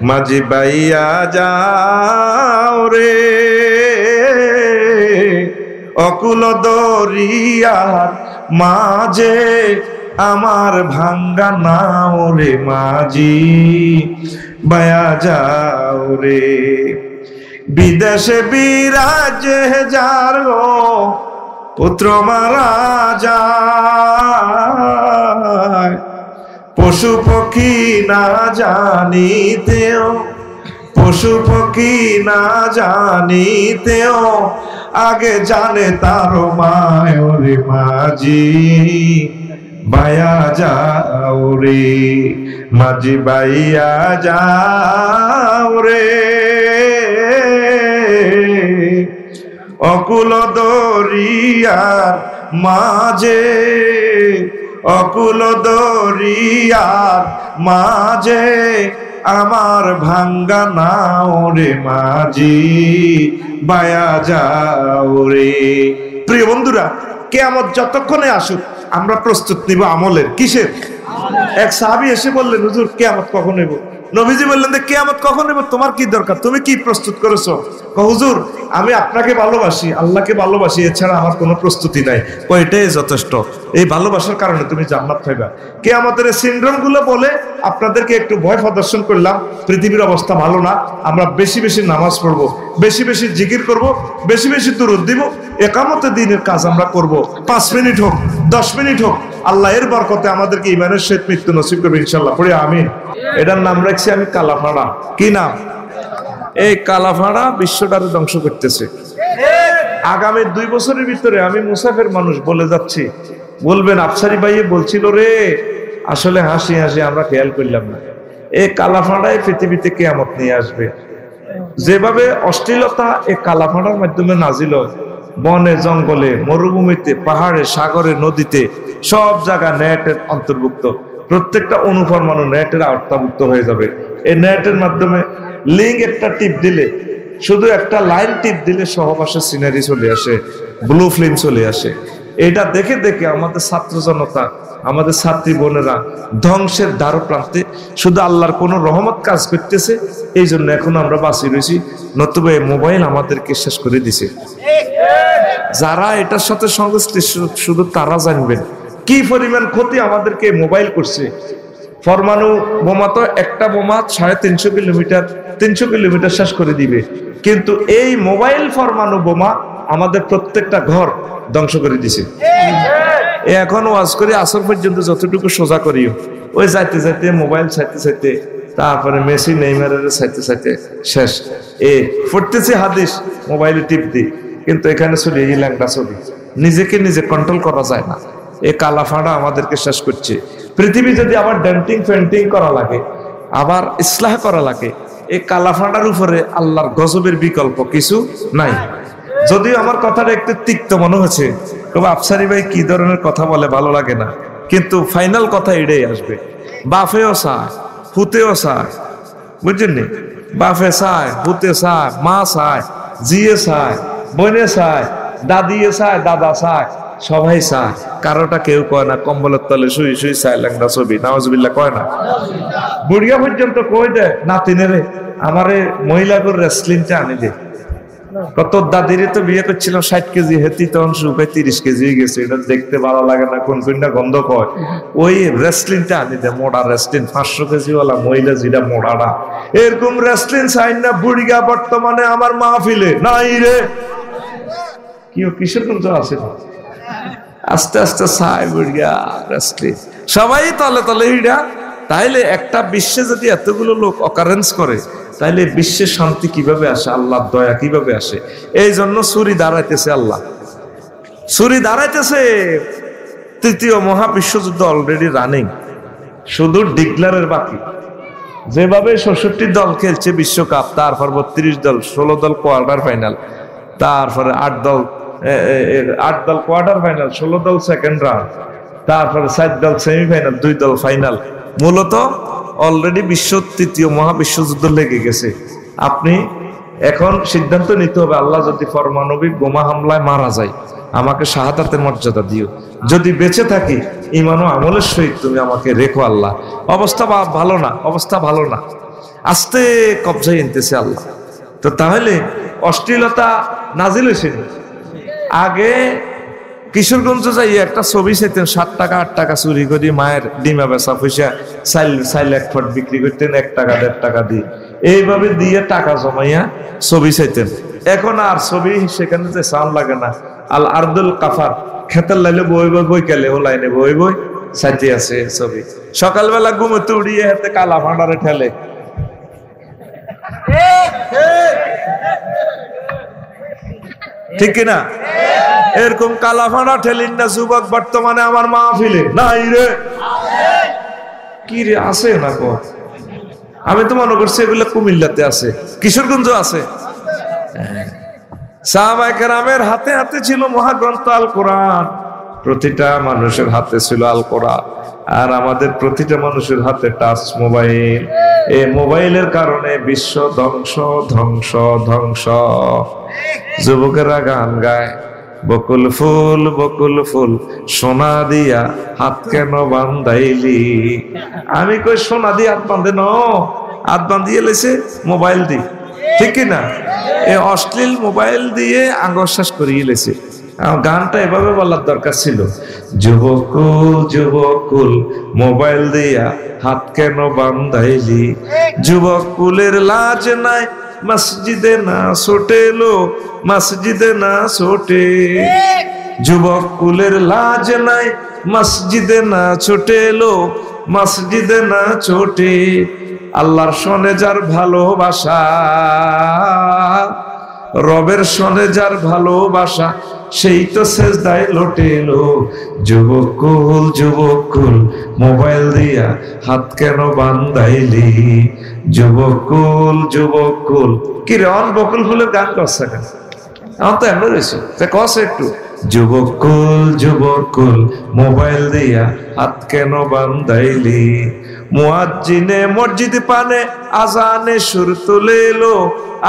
মাঝি বাইয়া যাও রে অকুল দরিয়ার মাঝে আমার ভাঙ্গা নাও রে মাঝি বাইয়া যাও রে বিদেশে বিরাজে যার পুত্র মারা যায় পশু পক্ষী না জানিতেও পশু পক্ষী না জানিতেও আগে জানে তার মায় রে মাঝি বাইয়া যাও রে মাঝি বাইয়া যাও রে অকুল দরিয়ার মাঝে অকুল দরিয়ার মাঝে আমার ভাঙ্গা নাও রে মাঝি বাইয়া যাও রে। প্রিয় বন্ধুরা, কিয়ামত যতক্ষণে আসুক আমরা প্রস্তুত নিব আমলের। কিসের? এক সাহাবী এসে বললেন, হুজুর কিয়ামত কখন হইব? নবীজি বললেন যে কিয়ামত কখন হইব তোমার কি দরকার, তুমি কি প্রস্তুত করেছো? হুজুর আমি আপনাকে ভালোবাসি, আল্লাহকে ভালোবাসি, এছাড়া আমার কোনো প্রস্তুতি নাই। এটাই যথেষ্ট, এই ভালোবাসার কারণে তুমি জান্নাত পাইবা। কিয়ামতের সিনড্রোম গুলো বলে আপনাদেরকে একটু ভয় প্রদর্শন করলাম। পৃথিবীর অবস্থা ভালো না, আমরা বেশি বেশি নামাজ পড়বো, বেশি বেশি জিকির করব, বেশি বেশি দুরূদ দিব, একামতে দিনের কাজ আমরা করব। 5 মিনিট হোক 10 মিনিট হোক, আল্লাহ এর বরকতে আমাদেরকে ইমানের সহিত মৃত্যু নসিব করবে ইনশাআল্লাহ। পড়ি আমিন। এটার নাম রাখছি আমি কালাফাড়া। কি নাম? এই কালাফাড়া বিশ্বটারে ধ্বংস করতেছে। আগামী 2 বছরের ভিতরে আমি মুসাফির মানুষ বলে যাচ্ছি, বলবেন আফসারি ভাই বলছিল রে, আসলে হাসি হাসি আমরা খেয়াল করলাম না। এই কালাফাড়ায় পৃথিবীতে কিয়ামত নিয়ে আসবে। যেভাবে অশ্লীলতা এই কালাফাড়ার মাধ্যমে নাজিল হয়, বনে জঙ্গলে মরুভূমিতে পাহাড়ে সাগরে নদীতে সব জায়গা নেটের অন্তর্ভুক্ত। প্রত্যেকটা অনুপরমাণু নেটের আওতাভুক্ত হয়ে যাবে। এই নেটের মাধ্যমে লিঙ্ক একটা টিপ দিলে, শুধু একটা লাইন টিপ দিলে সহবাসে সিনারি চলে আসে, ব্লু ফিল্ম চলে আসে। এটা দেখে দেখে আমাদের ছাত্র জনতা, আমাদের ছাত্রী বোনেরা ধ্বংসের দ্বার প্রান্তে। শুধু আল্লাহর কোন রহমত কাজ করতেছে, এই জন্য এখন আমরা বাঁচি রয়েছি, নতুবা এই মোবাইল আমাদেরকে শেষ করে দিছে। যারা এটার সাথে সংশ্লিষ্ট শুধু তারা জানবেন কি পরিমাণ ক্ষতি আমাদেরকে মোবাইল করছে। পরমাণু বোমা তো একটা বোমা 350 কিলোমিটার 300 কিলোমিটার শেষ করে দিবে, কিন্তু এই মোবাইল পরমাণু বোমা আমাদের প্রত্যেকটা ঘর ধ্বংস করে দিছে। এখন ওয়াজ করি আসর পর্যন্ত যতটুকু সোজা করিও, ওই যাইতে যাইতে মোবাইল চাইতে চাইতে, তারপরে মেসি নেইমারের চাইতে চাইতে শেষ। পড়তেছি হাদিস, মোবাইলে টিপ দিই, কিন্তু এখানে চলে এই ল্যাংটা ছবি, নিজেকে নিজে কন্ট্রোল করা যায় না। এই কালাফাড়া আমাদেরকে শেষ করছে। পৃথিবী যদি আবার ডেন্টিং পেন্টিং করা লাগে, আবার ইসলাহ করা লাগে, এই কালাফাড়ার উপরে আল্লাহর গজবের বিকল্প কিছু নাই। যদিও আমার কথাটা একটু তিক্ত মনে হচ্ছে, তবে আফসারি ভাই কি ধরনের কথা বলে ভালো লাগে না, কিন্তু ফাইনাল কথা এটাই আসবে। বাফেও চায়, ফুতেও চায়, বুঝছেন নি? বাফে চায়, ফুতে চায়, মা চায়, জিয়ে চায়, বোনে চায়, দাদিয়ে চায়, দাদা চায়, সবাই চায়। কারোটা কেউ কয় না কম্বলের তলে শুই শুই চায় ল্যাংড়া ছবি, নাউজুবিল্লাহ কয় না। বুড়িয়া পর্যন্ত কই দেয় নাতিনেরে, আমারে মহিলা করে রেসলিংটা আনি দে। কত দাদিরে তো বিয়ে করছিলাম 60 কেজি, হেতি তখন শুকায় 30 কেজি হয়ে গেছে। এটা দেখতে ভালো লাগে না, কোন কোনটা গন্ধ কয়। ওই রেসলিংটা আনি দে, মোড়া রেসলিং 500 কেজি ওয়ালা মহিলা, যেটা মোড়াটা এরকম রেসলিং চাই না। বুড়িয়া বর্তমানে আমার মাহফিলে নাই রে, কি কিশোরগঞ্জ আছে না, আস্তে আস্তে চাই বুড়িয়া রেসলিং, সবাই তলে তলে হিডা। তাইলে একটা বিশ্বে যদি এতগুলো লোক অকারেন্স করে, তাইলে বিশ্বে শান্তি কিভাবে আসে, আল্লাহর দয়া কিভাবে আসে? এই জন্য ছুরি দাঁড়াইতেছে, আল্লাহ ছুরি দাঁড়াইতেছে। 3য় মহাবিশ্বযুদ্ধ অলরেডি রানিং, শুধু ডিক্লারের বাকি। যেভাবে 66 দল খেলছে বিশ্বকাপ, তারপর 32 দল, 16 দল কোয়ার্টার ফাইনাল, তারপরে 8 দল কোয়ার্টার ফাইনাল, 16 দল সেকেন্ড রাউন্ড, তারপরে 4 দল সেমিফাইনাল, 2 দল ফাইনাল। মূলত অলরেডি 3য় মহাবিশ্বযুদ্ধ লেগে গেছে। আপনি এখন সিদ্ধান্ত নিতে হবে, আল্লাহ যদি পারমাণবিক বোমা হামলায় মারা যায়, আমাকে শাহাদাতের মর্যাদা দিও। যদি বেঁচে থাকি ঈমান ও আমলের সহিত তুমি আমাকে রেখো আল্লাহ। অবস্থা ভালো না, অবস্থা ভালো না। আস্তে কবজায় আনতেছে আল্লাহ। তো তাহলে অশ্লীলতা নাজিল হয়েছে। আগে কিশোরগঞ্জ যাই একটা ছবি চাইতেন, 7 টাকা 8 টাকা চুরি করি মায়ের ডিমা বেচা পয়সা চাইল 1 ফুট বিক্রি করতেন 1 টাকা 1.5 টাকা দিয়ে, এইভাবে দিয়ে টাকা জমাইয়া ছবি চাইতেন। এখন আর ছবি সেখানে যে সাউন্ড লাগে না, আল আর্দুল কাফার খেতের লাইলে বই বই বই কেলে ও লাইনে বই বই সাইতে আছে ছবি। সকালবেলা ঘুমোতে উড়িয়ে হাতে কালা ভান্ডারে ঠেলে। ঠিক কিনা? এরকম কালা ভাড়া ঠেলিন না যুবক বর্তমানে আমার মাহফিলে নাই রে। কি রে আছে না কো? আমি তো মনে করছি এগুলো কুমিল্লাতে আছে, কিশোরগঞ্জ আছে। সাহাবায়ে কেরামের হাতে হাতে ছিল মহাগ্রন্থ আল কোরআন, প্রতিটা মানুষের হাতে ছিল আল কোরআন। আর আমাদের প্রতিটা মানুষের হাতে টাচ মোবাইল। এই মোবাইলের কারণে বিশ্ব ধ্বংস ধ্বংস ধ্বংস। যুবকেরা গান গায়, বকুল ফুল সোনা দিয়া হাত কেন বান্ধাইলি। আমি কই সোনা দিয়ে হাত বাঁধে ন, হাত বাঁধিয়ে লেছে মোবাইল দিয়ে। ঠিক কিনা? এই অশ্লীল মোবাইল দিয়ে আঙ্গশ্বাস করিয়ে লেছে। গানটা এভাবে বলার দরকার ছিল, যুবকুল মোবাইল দিয়া হাত কেন বান্ধাইলি। যুবকুলের লাজ নাই মসজিদে না ছোটেলো, মসজিদে না ছোটে। যুবকুলের লাজ নাই মসজিদে না ছোটেলো, মসজিদে না ছোটে। আল্লাহর সনে যার ভালোবাসা, রবের সনে যার ভালোবাসা, সেই তো সেজদায় লোটেলো। যুবকুল মোবাইল দিয়া হাত কেন বান্ধাইলি। যুবকুল কি রে অন বকুল ফুলের গান করছে কেন? আমার তো এমন রয়েছে কস একটু। যুবকুল মোবাইল দিয়া হাত কেন বান্ধাইলি। মুয়াজ্জিনে মসজিদ পানে আজানে সুর তুলে লো,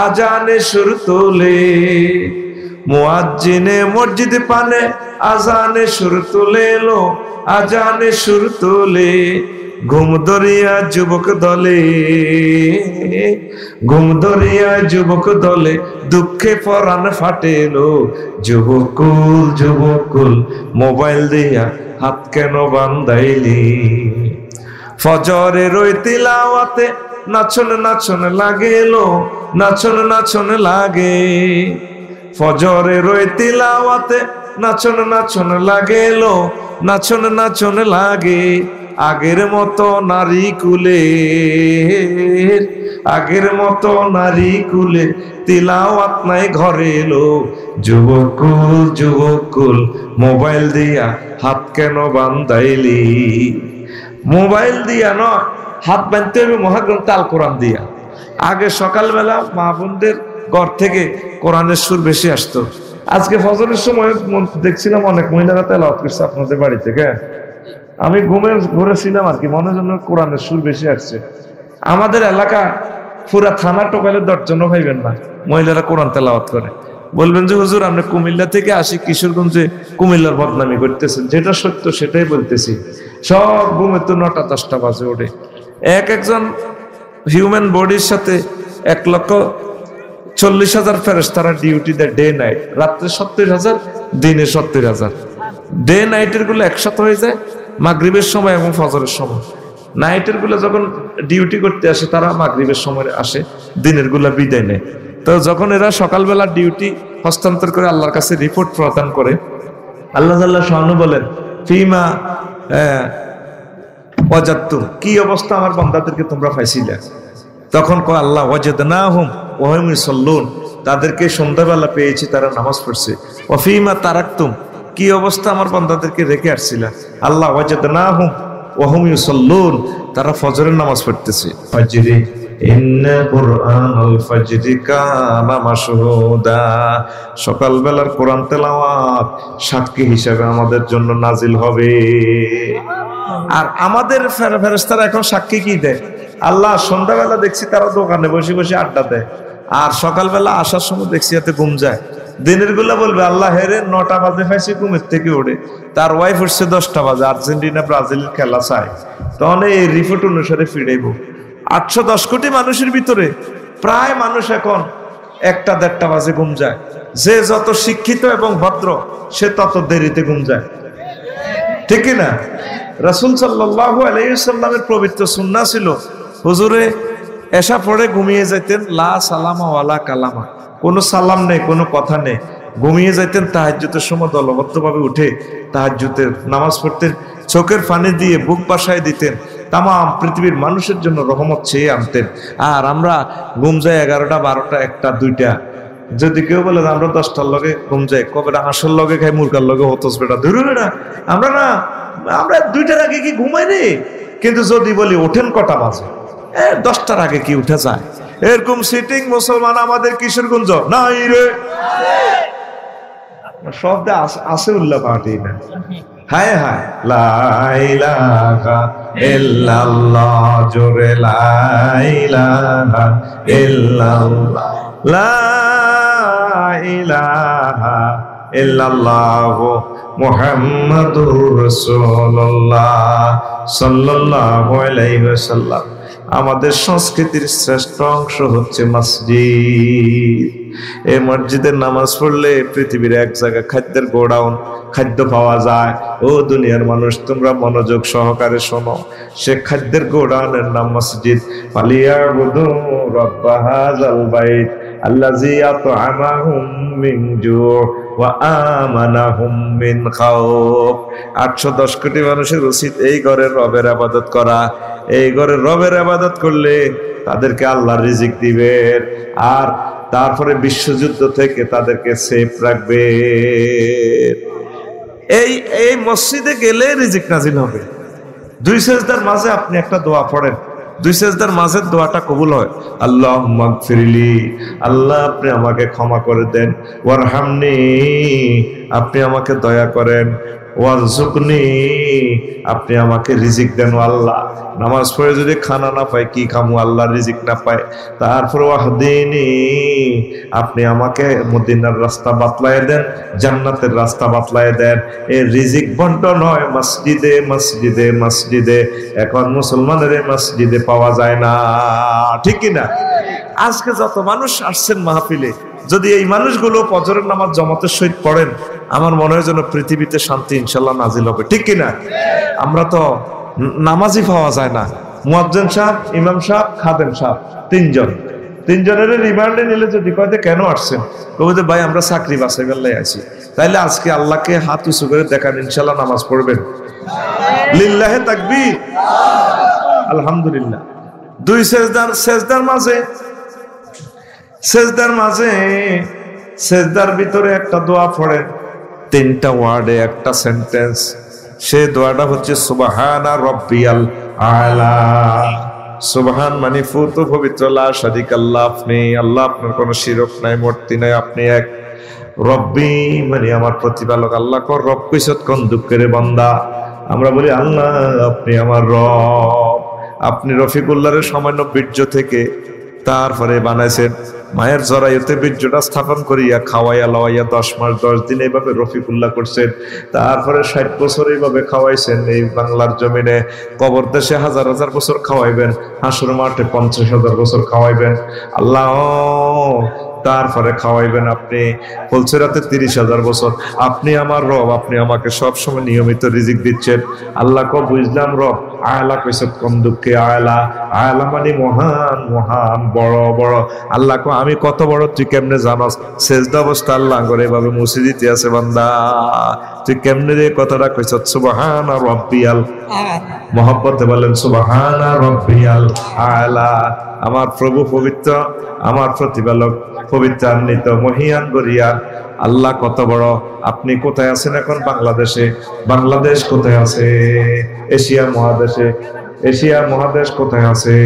আজানে সুর তোলে। মুয়াজ্জিনে মসজিদ পানে আজানে সুর তুলে লো, আজানে সুর তোলে। ঘুম দরিয়া যুবক দলে, ঘুম দরিয়া যুবক দলে, দুঃখে পরাণ ফাটেলো। যুবকুল মোবাইল দিয়া হাত কেন বান্ধাইলি। ফজরের ওই তিলাওয়াতে নাচন লাগেলো, নাচন লাগে। ফজরের ওই তিলাওয়াতে নাচন লাগেলো, নাচন লাগে। আগের মতো নারী কুলে, আগের মতো নারী কুলে তিলাওয়াত নাই ঘরে এলো। যুবকুল মোবাইল দিয়া হাত কেন বান্ধাইলি। মোবাইল দিয়া নয়, হাত বাঁধতে হবে মহাগ্রন্থ আল কোরআন দিয়া। আগে সকালবেলা মা বোনদের ঘর থেকে কোরআনের সুর বেশি আসতো। আজকে ফজরের সময় দেখছিলাম অনেক মহিলারা তেলাওয়াত করছে আপনাদের বাড়ি থেকে। আমি ঘুরেছিলাম আর কি, মনের জন্য কোরআনের সুর বেশি আসছে। আমাদের এলাকা পুরা থানা টোকালের দর্জনও ভাইবেন না, মহিলারা কোরআন তেলাওয়াত করে। বলবেন যে হুজুর আপনি কুমিল্লা থেকে আসি কিশোরগঞ্জে কুমিল্লার বদনামি করতেছেন। যেটা সত্য সেটাই বলতেছি। সব ঘুমে তো 9টা 10টা বাজে ওঠে। একজন হিউম্যান বডির সাথে 1,40,000 ফেরেশতারা ডিউটি দেয় ডে নাইট। রাত্রে 70,000, দিনে 70,000। ডে নাইটের গুলো একসাথে হয়ে যায় মাগরিবের সময় এবং ফজরের সময়। নাইটের গুলো যখন ডিউটি করতে আসে তারা মাগরিবের সময় আসে, দিনের গুলা বিদায় নেয়। তো যখন এরা সকালবেলা ডিউটি হস্তান্তর করে আল্লাহর কাছে রিপোর্ট প্রদান করে, আল্লাহ শানু বলেন ফিমা ওয়াজাদতুম, কি অবস্থা আমার বান্দাদেরকে তোমরা পাইছিলে? তখন কয় আল্লাহ ওয়াজাদনাহুম ওয়া হুম ইউসাল্লুন, তাদেরকে সন্ধ্যাবেলা পেয়েছি তারা নামাজ পড়ছে। ওয়া ফিমা তারাকতুম, কি অবস্থা আমার বান্দাদেরকে রেখে আসছিল? আল্লাহ ওয়াজাদনাহুম ওয়া হুম ইউসাল্লুন, তারা ফজরের নামাজ পড়তেছে। ফাজরি ইন্না কুরআনাল ফাজরি কানা মাশহুদা, সকালবেলার কোরআন তেলাওয়াত সাক্ষী হিসেবে আমাদের জন্য নাজিল হবে। আর আমাদের ফেরেশতারা এখন সাক্ষী কি দেয়? আল্লাহ সন্ধ্যাবেলা দেখছি তারা দোকানে বসে বসে আড্ডা দেয়, আর সকালবেলা আসার সময় দেখছি এতে ঘুম যায়। দিনের গুলা বলবে আল্লাহ হেরে 9টা বাজে পাইছি ঘুমের থেকে ওঠে, তার ওয়াইফ উঠছে 10টা বাজে, আর্জেন্টিনা ব্রাজিল খেলা চায়, তখন এই রিপোর্ট অনুসারে ফিরাইব। 810 কোটি মানুষের ভিতরে প্রায় মানুষ এখন 1টা-1.5টা বাজে ঘুম যায়। যে যত শিক্ষিত এবং ভদ্র সে তত দেরিতে ঘুম যায়, ঠিক কি না? রাসূল সাল্লাল্লাহু আলাইহি ওয়াসাল্লামের পবিত্র সুন্নাহ ছিল, হুজুরে এশা পড়ে ঘুমিয়ে যাইতেন, লা সালামা ওয়ালা কালামা, কোনো সালাম নেই, কোনো কথা নেই, ঘুমিয়ে যাইতেন। তাহাজ্জুদের সময় দলবদ্ধভাবে উঠে তাহাজ্জুদের নামাজ পড়তেন, চোখের পানি দিয়ে বুক বাসায় দিতেন, তাম পৃথিবীর মানুষের জন্য রহমত চেয়ে আনতেন। আর আমরা ঘুম যাই 11টা, 12টা, 1টা, 2টা। যদি কেউ বলে আমরা 10টার লগে ঘুম যাই, কবে হাঁসের লগে খাই, মুরগার লগে হতস বেটা ধরুন না, আমরা 2টার আগে কি ঘুমাই রে? কিন্তু যদি বলি ওঠেন কটা বাজে, 10টার আগে কি উঠে যায়? এরকম সিটিং মুসলমান আমাদের কিশোরগঞ্জ নাই রে, শব্দ আছে উল্লাহ পার্টি না। হায় হায়, লা ইলাহা ইল্লাল্লাহ, জোরে লা ইলাহা ইল্লাল্লাহ, লা ইলাহা ইল্লাল্লাহ মুহাম্মাদুর রাসূলুল্লাহ সাল্লাল্লাহু আলাইহি ওয়াসাল্লাম। আমাদের সংস্কৃতির শ্রেষ্ঠ অংশ হচ্ছে মসজিদ। এই মসজিদের নামাজ পড়লে পৃথিবীর এক জায়গায় খাদ্যের গোডাউন, খাদ্য পাওয়া যায়। ও দুনিয়ার মানুষ, তোমরা মনোযোগ সহকারে শোনো, সে খাদ্যের গোডাউনের নাম মসজিদ। ফালিয়াবুদু রাব্ব হাযাল বাইত আল্লাযী আত'আমাহুম মিন জু' ওয়া আমানাহুম মিন খাউফ। 810 কোটি মানুষের উচিত এই ঘরের রবের ইবাদত করা। এই ঘরের রবের ইবাদত করলে তাদেরকে আল্লাহ রিজিক দিবেন, আর তারপরে বিশ্বযুদ্ধ থেকে তাদেরকে সেফ রাখবে। এই মসজিদে গেলে রিজিক নাজিল হবে। 2 সেজদার মাঝে আপনি একটা দোয়া পড়েন, 2 সেজদার মাঝের দোয়াটা কবুল হয়। আল্লাহুম্মা গফিরলি, আল্লাহ আপনি আমাকে ক্ষমা করে দেন। ওয়ারহামনি, আপনি আমাকে দয়া করেন। ওয়ারযুকনি, আপনি আমাকে রিজিক দেন। আল্লাহ, নামাজ পড়ে যদি খানা না পাই কি খামু, আল্লাহ রিজিক না পায়। তারপর ওয়াহদিনি, আপনি আমাকে মদিনার রাস্তা বাতলায় দেন, জান্নাতের রাস্তা বাতলায় দেন। এই রিজিক বন্টন হয় মসজিদে মসজিদে মসজিদে। এখন মুসলমানের মসজিদে পাওয়া যায় না, ঠিক কিনা? আজকে যত মানুষ আসছেন মাহফিলে, যদি এই মানুষগুলো ফজরের নামাজ জামাতের সহিত পড়েন, আমার মনে হয় যেন পৃথিবীতে শান্তি ইনশাল্লাহ নাজিল হবে, ঠিক কিনা? আমরা তো নামাজই পাওয়া যায় না। মুয়াজ্জিন সাহেব, ইমাম সাহেব, খাদেম সাহেব, তিনজনের রিমান্ডে নিলে যদি কয়তে কেন আসছেন, কবে ভাই আমরা চাকরি বাছাই বেলায় আছি, তাইলে আজকে আল্লাহকে হাত উঁচু করে দেখান, ইনশাল্লাহ নামাজ পড়বেন। লিল্লাহে তাকবীর, আলহামদুলিল্লাহ। 2 সেজদার মাঝে সেজদার ভিতরে একটা দোয়া পড়েন, 3টা ওয়ার্ডে একটা সেন্টেন্স। সে দোয়াটা হচ্ছে সুবহানা রাব্বিয়াল আলা। সুবহান মানে ফুত পবিত্র, লা শারিকা লাহ, আপনি আল্লাহ, আপনার কোনো শিরক নাই, মূর্তি নাই, আপনি এক। রব্বি মানে আমার প্রতিপালক। আল্লাহ কর রব কইছত কোন দুঃখের বান্দা। আমরা বলি আল্লাহ আপনি আমার রব। আপনি রফিকুল্লাহর সামান্য বীর্য থেকে তারপরে বানাইছেন, মায়ের জরায়ুতে বীর্যটা স্থাপন করিয়া খাওয়াইয়া লাওয়াইয়া 10 মাস 10 দিন এইভাবে রফিকুল্লাহ করছেন। তারপরে 60 বছর এইভাবে খাওয়াইছেন এই বাংলার জমিনে। কবর দেশে 1000 বছর খাওয়াইবেন, হাসর মাঠে 50,000 বছর খাওয়াইবেন আল্লাহ। তারপরে খাওয়াইবেন আপনি ফুলসেরাতে 30,000 বছর। আপনি আমার রব, আপনি আমাকে সবসময় নিয়মিত রিজিক দিচ্ছেন। আল্লাহ কো বুঝলাম রব। আয়লা কইছে কোন দুঃখে আয়লা, আয়লা মানে মহান মহান বড় বড়। আল্লাহ কো আমি কত বড় তুই কেমনে জানাস? সেজদা অবস্থা আল্লাহ করে এভাবে মুছে দিতে আছে, বান্দা তুই কেমনে রে কথাটা কইছ? সুবহানা রাব্বিয়াল, মহব্বতে বলেন সুবহানা রাব্বিয়াল আয়লা। আমার প্রভু পবিত্র, আমার প্রতিপালক পবিত্রান্বিত, মহিয়ান গরিয়ান। আল্লাহ কত বড়। আপনি কোথায় আছেন এখন? বাংলাদেশে। বাংলাদেশ কোথায় আছে? এশিয়া মহাদেশে। এশিয়া মহাদেশ কোথায় আছে?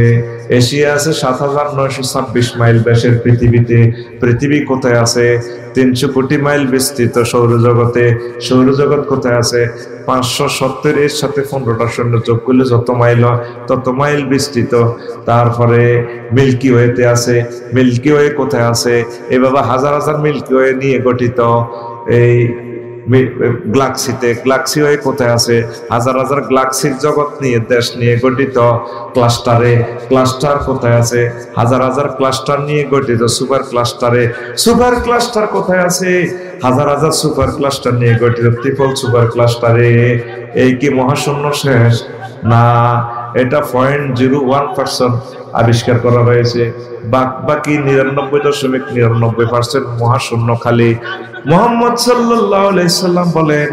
এশিয়া আছে 7,926 মাইল ব্যাসের পৃথিবীতে। পৃথিবী কোথায় আছে? 300 কোটি মাইল বিস্তৃত সৌরজগতে। সৌরজগৎ কোথায় আছে? 570, এর সাথে 15টা শূন্য যোগ করলে যত মাইল হয় তত মাইল বিস্তৃত। তারপরে মিল্কি ওয়েতে আছে। মিল্কি ওয়ে কোথায় আছে? এভাবে হাজার হাজার মিল্কি ওয়ে নিয়ে গঠিত এই গ্যালাক্সিতে, গ্যালাক্সি হয়ে কোথায় আছে, হাজার হাজার গ্যালাক্সির জগৎ নিয়ে, দেশ নিয়ে গঠিত ক্লাস্টারে, ক্লাস্টার কোথায় আছে, হাজার হাজার ক্লাস্টার নিয়ে গঠিত সুপার ক্লাস্টারে, সুপার ক্লাস্টার কোথায় আছে, হাজার হাজার সুপার ক্লাস্টার নিয়ে গঠিত ট্রিপল সুপার ক্লাস্টারে। এই কি মহাশূন্য শেষ? না, এটা 0.01% আবিষ্কার করা হয়েছে। বাকি 99.99% মহাশূন্য খালি। মুহাম্মদ সাল্লাল্লাহু আলাইহি সাল্লাম বলেন,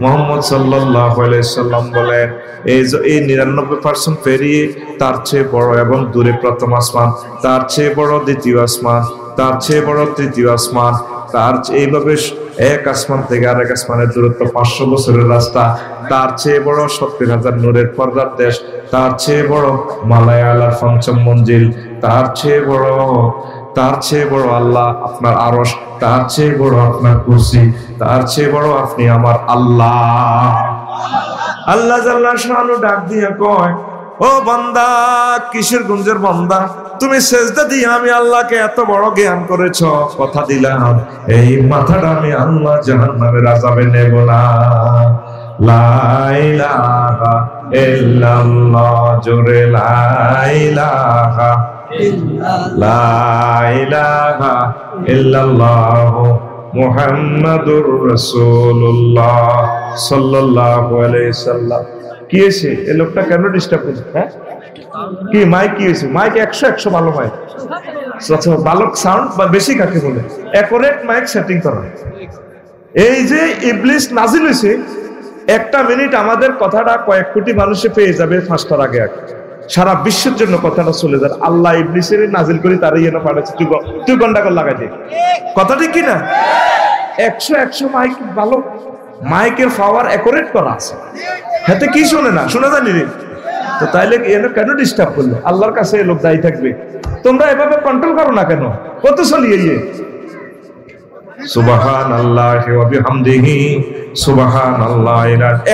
মুহাম্মদ সাল্লাল্লাহু আলাইহি সাল্লাম বলেন, এই 99% পেরিয়ে তার চেয়ে বড় এবং দূরে প্রথম আসমান, তার চেয়ে বড় দ্বিতীয় আসমান, তার চেয়ে বড় তৃতীয় আসমান, তার এইভাবে এক আসমান থেকে আরেক আসমানের দূরত্ব 500 বছরের রাস্তা, তার চেয়ে বড় 70,000 নূরের পর্দার দেশ, তার চেয়ে বড় মালায়ালার পঞ্চম মঞ্জিল, তার চেয়ে বড় আল্লাহ আপনার আরশ, তার চেয়ে বড় আপনার কুরসি, তার চেয়ে বড় আপনি আমার আল্লাহ। আল্লাহ জাল্লা শানু ডাক দিয়া কয়, ও বান্দা, কিসের গুঞ্জের বান্দা, তুমি সেজদা দিয়ে আমি আল্লাহকে এত বড় জ্ঞান করেছ, কথা দিলাম এই মাথাটা আমি আল্লাহ জাহান্নামের আযাবে নেব না। লা ইলাহা ইল্লাল্লাহ, জোরে লা ইলাহা ইল্লাল্লাহ মুহাম্মাদুর রাসূলুল্লাহ সাল্লাল্লাহু আলাইহি সাল্লাম। কি হয়েছে এই লোকটা কেন ডিস্টার্ব করছে? হ্যাঁ, কি মাইক কি হয়েছে? মাইক 100 ভালো মাইক, ভালো সাউন্ড বা বেশি কাকে বলে অ্যাকুরেট মাইক সেটিং করা। এই যে ইবলিস নাজিল হয়েছে, একটা মিনিট আমাদের কথাটা কয়েক কোটি মানুষে পেয়ে যাবে 5টার আগে আগে, সারা বিশ্বের জন্য কথাটা চলে যায়। আল্লাহ ইবলিসের নাজিল করে তার ইয়ে পাঠাচ্ছে 2 ঘন্টা করে লাগাই দিয়ে। কথা ঠিক কিনা? 100 মাইক, ভালো মাইকের পাওয়ার অ্যাকুরেট করা আছে, হাতে কি শোনে না, শোনা জানি রে। তো তাইলে কেন ডিস্টার্ব করলো? আল্লাহর কাছে লোক দায়ী থাকবে। তোমরা এভাবে কন্ট্রোল করো না কেন? কত চলিয়ে সুবহানাল্লাহি ওয়া বিহামদিহি সুবহানাল্লাহ।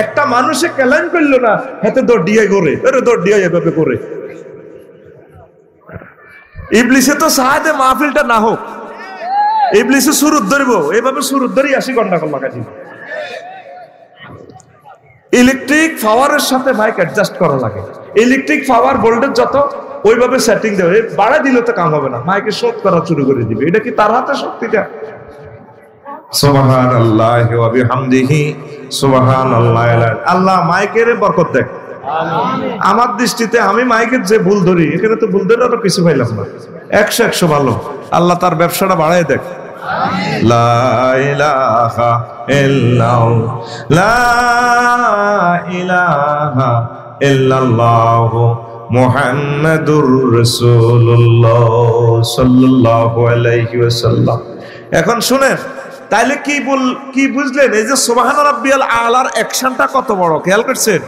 একটা মানুষে কেলাম করলো না, হাতে দড়িয়ে করে, আরে দড়িয়ে এভাবে করে। ইবলিসে তো সাহায্যে মাহফিলটা না হোক, ইবলিসে সুরুত ধরবো, এইভাবে সুরুত ধরি 80 ঘন্টা করে লাগাচ্ছি। ইলেকট্রিক পাওয়ারের সাথে মাইক অ্যাডজাস্ট করা লাগে। ইলেকট্রিক পাওয়ার ভোল্টেজ যত, ওইভাবে সেটিং দেবে। বাড়া দিলে তো কাম হবে না, মাইকে শোধ করা শুরু করে দিবে। এটা কি তার হাতে শক্তিটা? সুবহানাল্লাহি ওয়া বিহামদিহি সুবহানাল্লাহ। আল্লাহ মাইকের বরকত দেখ। আমার দৃষ্টিতে আমি মাইকের যে ভুল ধরি, এখানে তো ভুল ধরে কিছু পাইলাম না। 100 ভালো। আল্লাহ তার ব্যবসাটা বাড়ায় দেখ। লা ইলাহা ইল্লাল্লাহ, লা ইলাহা ইল্লাল্লাহ মুহাম্মাদুর রাসূলুল্লাহ সাল্লাল্লাহু আলাইহি ওয়াসাল্লাম। এখন শুনেন, তাইলে কি বুঝলেন? এই যে সুবহান রাব্বিয়াল আলার অ্যাকশনটা কত বড়, খেয়াল করছেন?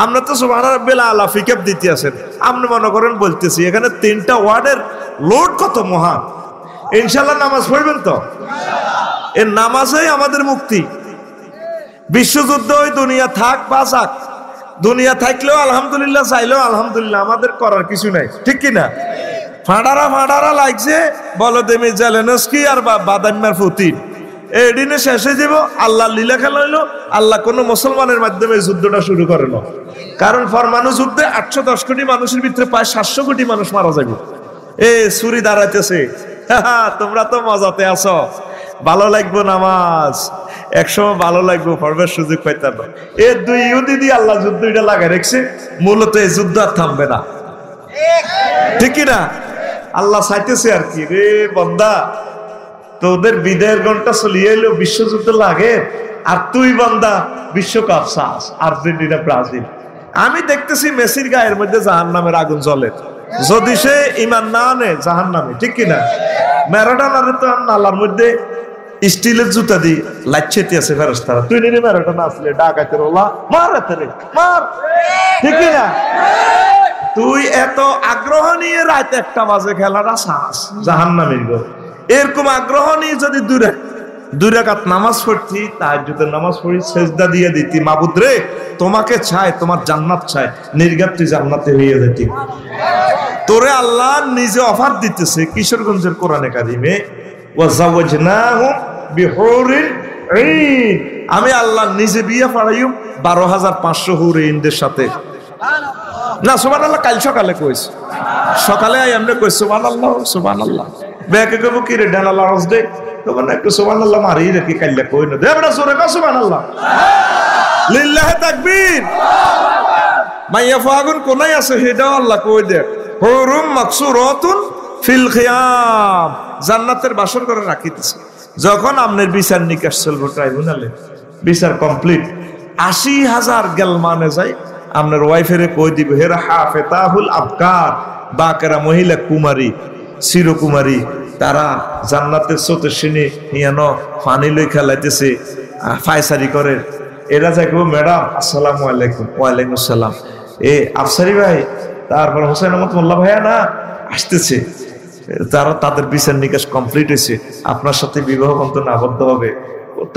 আমরা তো সুবহান রাব্বিয়াল আলা ফিকাপ দিতে আছেন, আপনি মনে করেন বলতেছি, এখানে 3টা ওয়ার্ডের লোড কত মহান। ইনশাআল্লাহ নামাজ পড়বেন তো? এই নামাজই আমাদের মুক্তি। বিশ্বযুদ্ধ ওই দুনিয়া থাক বা যাক, দুনিয়া থাকলেও আলহামদুলিল্লাহ, চাইলেও আলহামদুলিল্লাহ, আমাদের করার কিছু নাই, ঠিক কিনা? ফাঁড়ারা লাগছে বলদেমি জেলেনস্কি আর বাদামিয়ার পুতিন, এই দিনে শেষে যাব। আল্লাহ লীলা খেলা হইলো, আল্লাহ কোন মুসলমানের মাধ্যমে যুদ্ধটা শুরু করে না। কারণ পরমাণু যুদ্ধে 810 কোটি মানুষের ভিতরে প্রায় 700 কোটি মানুষ মারা যাবে। ছুরি দাঁড়াইতেছে, তোমরা তো মজাতে আছো, ভালো লাগবো নামাজ, একসময় ভালো লাগবো, পড়বার সুযোগ পাইতাম না। এই 2 ইহুদি দিয়ে আল্লাহ যুদ্ধ এটা লাগাই রেখেছে। মূলত এই যুদ্ধ আর থামবে না, ঠিক কিনা? আল্লাহ চাইতেছে আর কি, রে বান্দা, তোদের বিদায়ের ঘন্টা চলিয়ে এলো, বিশ্বযুদ্ধ লাগে, আর তুই বান্দা বিশ্বকাপ চাস, আর্জেন্টিনা ব্রাজিল। আমি দেখতেছি মেসির গায়ের মধ্যে জাহান্নামের আগুন জ্বলে, যদি সে ইমান না আনে জাহান্নামে, ঠিক কিনা? ম্যারাডোনারে তো নালার মধ্যে স্টিলের জুতা দিয়ে লাচ্ছেটি আছে ফেরেশতারা। তুই নিরে ম্যারাডোনা আসলে ডাকাতের ওলা মার, মার, ঠিক কিনা? তুই এত আগ্রহ নিয়ে রাত 1টা বাজে খেলাটা চাস, জাহান্নামের গো। এরকম আগ্রহ নিয়ে যদি 2 রাকাত নামাজ পড়তি, তাহাজ্জুদের নামাজ পড়ি, সেজদা দিয়ে দিতি, মাবুদ রে তোমাকে চাই, তোমার জান্নাত চাই, নির্ঘাত তুই জান্নাতে হয়ে যেতি। তোরে আল্লাহ নিজে অফার দিতেছে কিশোরগঞ্জের কোরআনে কারিমে, ওয়াজাওয়াজনাহুম বিহুরিন ঈন, আমি আল্লাহ নিজে বিয়ে পড়াইম 12,500 হুরে ইন্দের সাথে। না সুবহানাল্লাহ কাল সকালে কইছে, সকালে এমনি কইছে সুবহানাল্লাহ সুবহানাল্লাহ। ব্যাকে কইব কি রে ডানা লাউজ দে, তখন একটু সুবহানাল্লাহ মারি রেখে কাইলা কই না দে বড় জোরে কও সুবহানাল্লাহ, লিল্লাহি তাকবীর। মাইয়া ফাগুন কোনায় আছে হেটাও আল্লাহ কই দে, হুরুম মাকসুরাতুন ফিল খিয়াম, জান্নাতের বাসর করে রাখিতেছে। যখন আপনার বিচার নিকাশ চলবো ট্রাইব্যুনালে, বিচার কমপ্লিট, 80,000 গেলমানে যায় আপনার ওয়াইফেরে কই দিব হেরা হাফেতাহুল আবকার, বাকেরা মহিলা কুমারী চিরকুমারী, তারা জান্নাতের চতুর্শ্রেণী ইয়ানো পানি লই খেলাইতেছে, ফায়সারি করে। এরা যাই কব ম্যাডাম আসসালামু আলাইকুম। ওয়ালাইকুম আসসালাম। এ আফসারি ভাই, তারপর হোসেন আহমদ মোল্লা ভাইয়া না আসতেছে, তারা তাদের বিচার নিকাশ কমপ্লিট হয়েছে, আপনার সাথে বিবাহ বন্ধন আবদ্ধ হবে।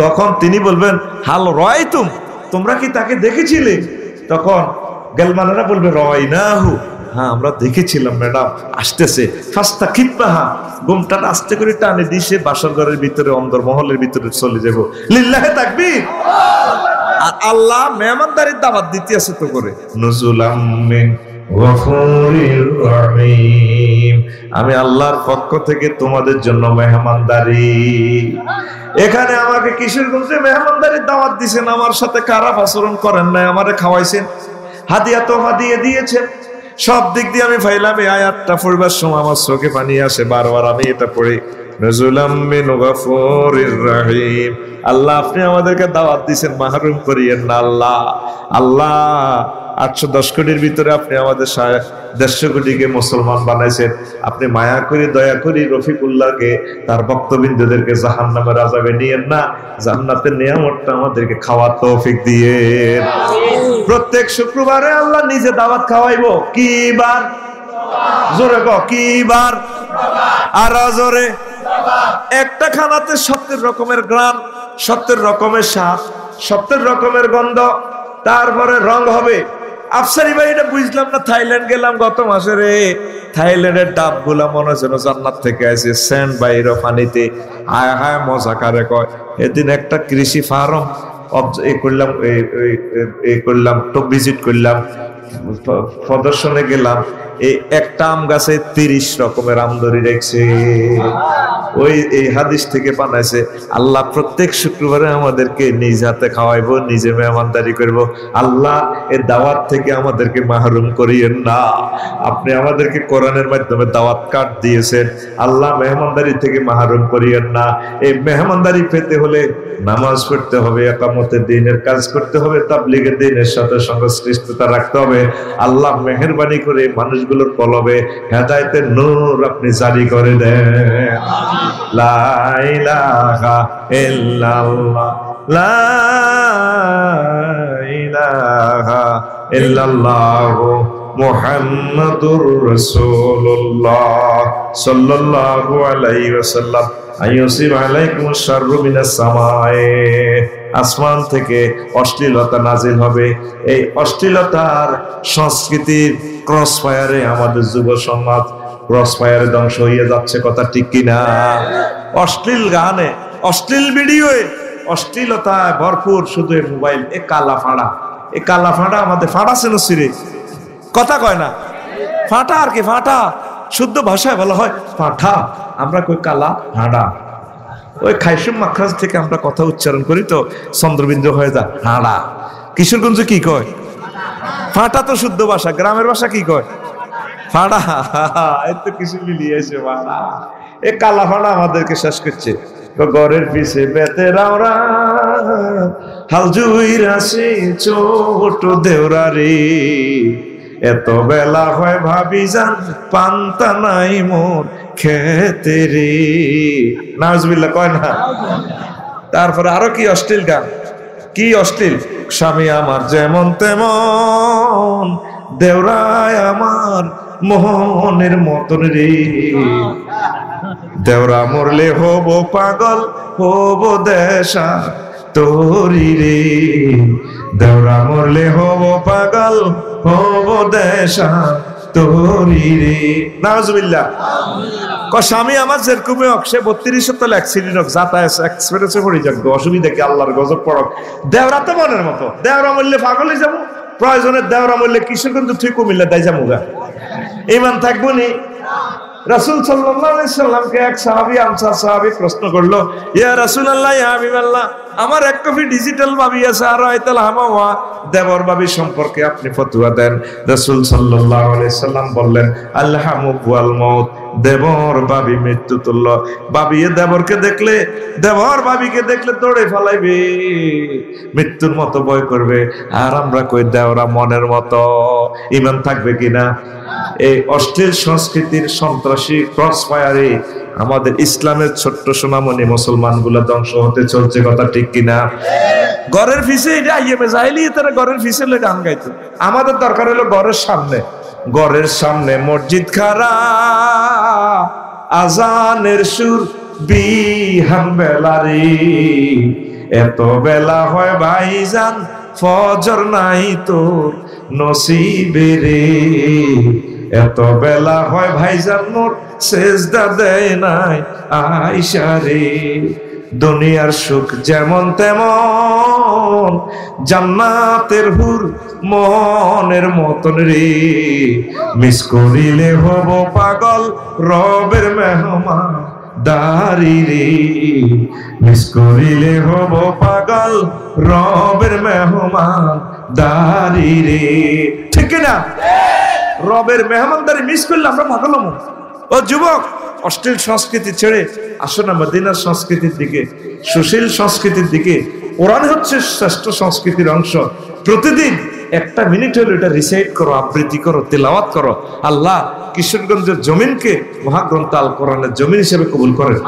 তখন তিনি বলবেন হাল রয় তোমরা কি তাকে দেখেছিলে? তখন গেলমানেরা বলবে রয় না হু, হ্যাঁ আমরা দেখেছিলাম ম্যাডাম, আসতেছে। ফাস্তা খিতপাহা, ঘুমটা আস্তে করে টানে দিছে বাসর ঘরের ভিতরে, অন্দর মহলের ভিতরে চলে যাব। লিল্লাহি তাকবীর। আর আল্লাহ মেহমানদারির দাওয়াত দিতে আছে তো করে, নুজুলাম মিন গফুরির রহিম, আমি আল্লাহর পক্ষ থেকে তোমাদের জন্য মেহমানদারি। এখানে আমাকে কিশোরগঞ্জে মেহমানদারির দাওয়াত দিয়েছেন, আমার সাথে খারাপ আচরণ করেন নাই, আমারে খাওয়াইছেন, হাদিয়া তো হাদিয়ে দিয়েছেন, সব দিক দিয়ে আমি ফাইলাম। এই আয়াতটা পড়বার সময় আমার চোখে পানি আসে, বারবার আমি এটা পড়ি, নুজুলাম মিন গফুরির রহিম। আল্লাহ আপনি আমাদেরকে দাওয়াত দিয়েছেন, মাহরুম করিয়েন না আল্লাহ। আল্লাহ 810 কোটির ভিতরে আপনি আমাদের 150 কোটিকে মুসলমান বানাইছেন, আপনি মায়া করে দয়া করি রফিকুল্লাহকে তার ভক্তবৃন্দদেরকে জাহান্নামের আযাবে নিয়েন না, জান্নাতের নিয়ামতটা আমাদেরকে খাওয়ার তৌফিক দিয়েন। প্রত্যেক শুক্রবারে আল্লাহ নিজে দাওয়াত খাওয়াইবো। কি বার? জোরে কও কি বার? আর জোরে। একটা খানাতে 70 রকমের গ্রাম, 70 রকমের স্বাদ, 70 রকমের গন্ধ, তারপরে রং হবে। আফসারি ভাই এটা বুঝলাম না, থাইল্যান্ড গেলাম গত মাসে রে, থাইল্যান্ডের ডাব গুলা মনে হচ্ছে জান্নাত থেকে আসে, স্যান্ড বাইর পানিতে, হায় হায় মজা কারে কয়। এদিন একটা কৃষি ফার্ম করলাম তো ভিজিট করলাম, প্রদর্শনে গেলাম, এই একটা আম গাছে 30 রকমের আম ধরে রেখেছে। এই হাদিস থেকে বানাইছে আল্লাহ প্রত্যেক শুক্রবারে আমাদেরকে নিজ হাতে খাওয়াইবো, নিজে মেহমানদারি করব। আল্লাহ এর দাওয়াত থেকে আমাদেরকে মাহরুম করিয়েন না। আপনি আমাদেরকে কোরআনের মাধ্যমে দাওয়াত কার্ড দিয়েছেন, আল্লাহ মেহমানদারি থেকে মাহরুম করিয়েন না। এই মেহমানদারি পেতে হলে নামাজ পড়তে হবে, ইকামতের দ্বীনের কাজ করতে হবে, তাবলীগের দ্বীনের সাথে সংশ্লিষ্টতা রাখতে হবে। আল্লাহ মেহেরবানি করে মানুষগুলোর কলবে হেদায়েতের নূর আপনি জারি করে দেন। লা ইলাহা ইল্লাল্লাহ, লা ইলাহা ইল্লাল্লাহ মুহাম্মাদুর রাসূলুল্লাহ সাল্লাল্লাহু আলাইহি ওয়াসাল্লাম। আইয়ুসিব আলাইকুমুশ শাররু মিনাস সামায়ে, আসমান থেকে অশ্লীলতা নাজিল হবে। এই অশ্লীলতার সংস্কৃতির ক্রস ফায়ারে আমাদের যুব সমাজ ক্রস ফায়ারে ধ্বংস হয়ে যাচ্ছে, কথা ঠিক কিনা? অশ্লীল গানে, অশ্লীল ভিডিওয়ে, অশ্লীলতায় ভরপুর শুধু এই মোবাইল। এ কালা ফাড়া, এ কালা ফাড়া আমাদের ফাড়া ছিল সিরে, কথা কয় না, ফাটা আর কি, ফাটা শুদ্ধ ভাষায় বলা হয় ফাটা, আমরা কই কালা ফাড়া। ওই খাইসুম মাখরাজ থেকে আমরা কথা উচ্চারণ করি তো চন্দ্রবিন্দু হয়ে যায় হাড়া। কিশোরগঞ্জ কি কয়? ফাটা তো শুদ্ধ ভাষা, গ্রামের ভাষা কি কয়? ফাড়া। এই তো কিছু মিলিয়ে এসে ফাড়া, এ কালা ফাড়া আমাদেরকে শেষ করছে। ঘরের পিছে বেতে রাওরা, হাল জুইরাছে ছোট দেওরা রে, এত বেলা হয় ভাবি যান পান্তা নাই মোর খেতে রে। নাউজুবিল্লাহ কয় না? তারপরে আরো কি অশ্লীল গান, কি অশ্লীল। স্বামী আমার যেমন তেমন, দেওরায় আমার মোহনের মতন রে, দেওরা মরলে হব পাগল হব দেশা তোরি রে, দেওরা মরলে হব পাগল হব দেশা তোরি রে। নাউজুবিল্লাহ। স্বামী আমার যেরকমই হোক, সে 32 তলে অ্যাক্সিডেন্ট হোক, যাতায়াত এক্সপ্রেসে পড়ে যাক, অসুবিধা কি, আল্লাহর গজব পড়ক। দেওরা তো মনের মতো, দেওরা মূল্যে পাগল হয়ে যাবো, প্রয়োজনের দেওরা মূল্যে কিশোরগঞ্জ তুই কুমিল্লা দেয় যাবো গা, ইমান থাকবো নি। রাসূল সাল্লাল্লাহু আলাইহি সাল্লামকে এক সাহাবী, আনসার সাহাবী প্রশ্ন করলো, ইয়া রাসূলুল্লাহ, ইয়া হাবিবাল্লাহ, আমার এক কপি ডিজিটাল ভাবি আছে, আর আইতাল হামাওয়া দেবর ভাবি সম্পর্কে আপনি ফতোয়া দেন। রাসূল সাল্লাল্লাহু আলাইহি সাল্লাম বললেন, আলহামু ওয়াল মাউত, দেবর ভাবি মৃত্যু তুল্য। ভাবি দেবরকে দেখলে, দেবর ভাবিকে দেখলে দৌড়ে ফেলাইবে, মৃত্যুর মতো ভয় করবে। আর আমরা কই দেওরা মনের মতো। ঈমান থাকবে কিনা? এই অশ্লীল সংস্কৃতির সন্ত্রাসী ক্রস ফায়ারে আমাদের ইসলামের ছোট্ট সোনামণি মুসলমান গুলা ধ্বংস হতে চলছে, কথা ঠিক কিনা? ঘরের ফিসে এটা আইএমএ যাইলি তারা ঘরের ফিসে গান গাইতো। আমাদের দরকার হলো ঘরের সামনে, ঘরের সামনে মসজিদ খারা, আজানের সুর বিহান বেলারি, এত বেলা হয় ভাইজান ফজর নাই তোর নসিবে রে, এত বেলা হয় ভাইজান মোর সেজদা দেয় নাই আয়েশা রে। দুনিয়ার সুখ যেমন তেমন, জান্নাতের হুর মনের মতন রে, মিস করিলে হব পাগল রবের মেহমান দারি রে, মিস করিলে হব পাগল রবের মেহমান দারি রে। ঠিক না? রবের মেহমানদারি মিস করলে আমরা পাগল হব। ও যুবক, অশ্লীল সংস্কৃতি ছেড়ে আসো না মদিনার সংস্কৃতির দিকে, সুশীল সংস্কৃতির দিকে। কোরআন হচ্ছে শ্রেষ্ঠ সংস্কৃতির অংশ। প্রতিদিন 1 মিনিট হলো এটা রিসাইট করো, আবৃত্তি করো, তেলাওয়াত করো। আল্লাহ কিশোরগঞ্জের জমিনকে মহাগ্রন্থ আল কোরআনের জমিন হিসেবে কবুল করেন।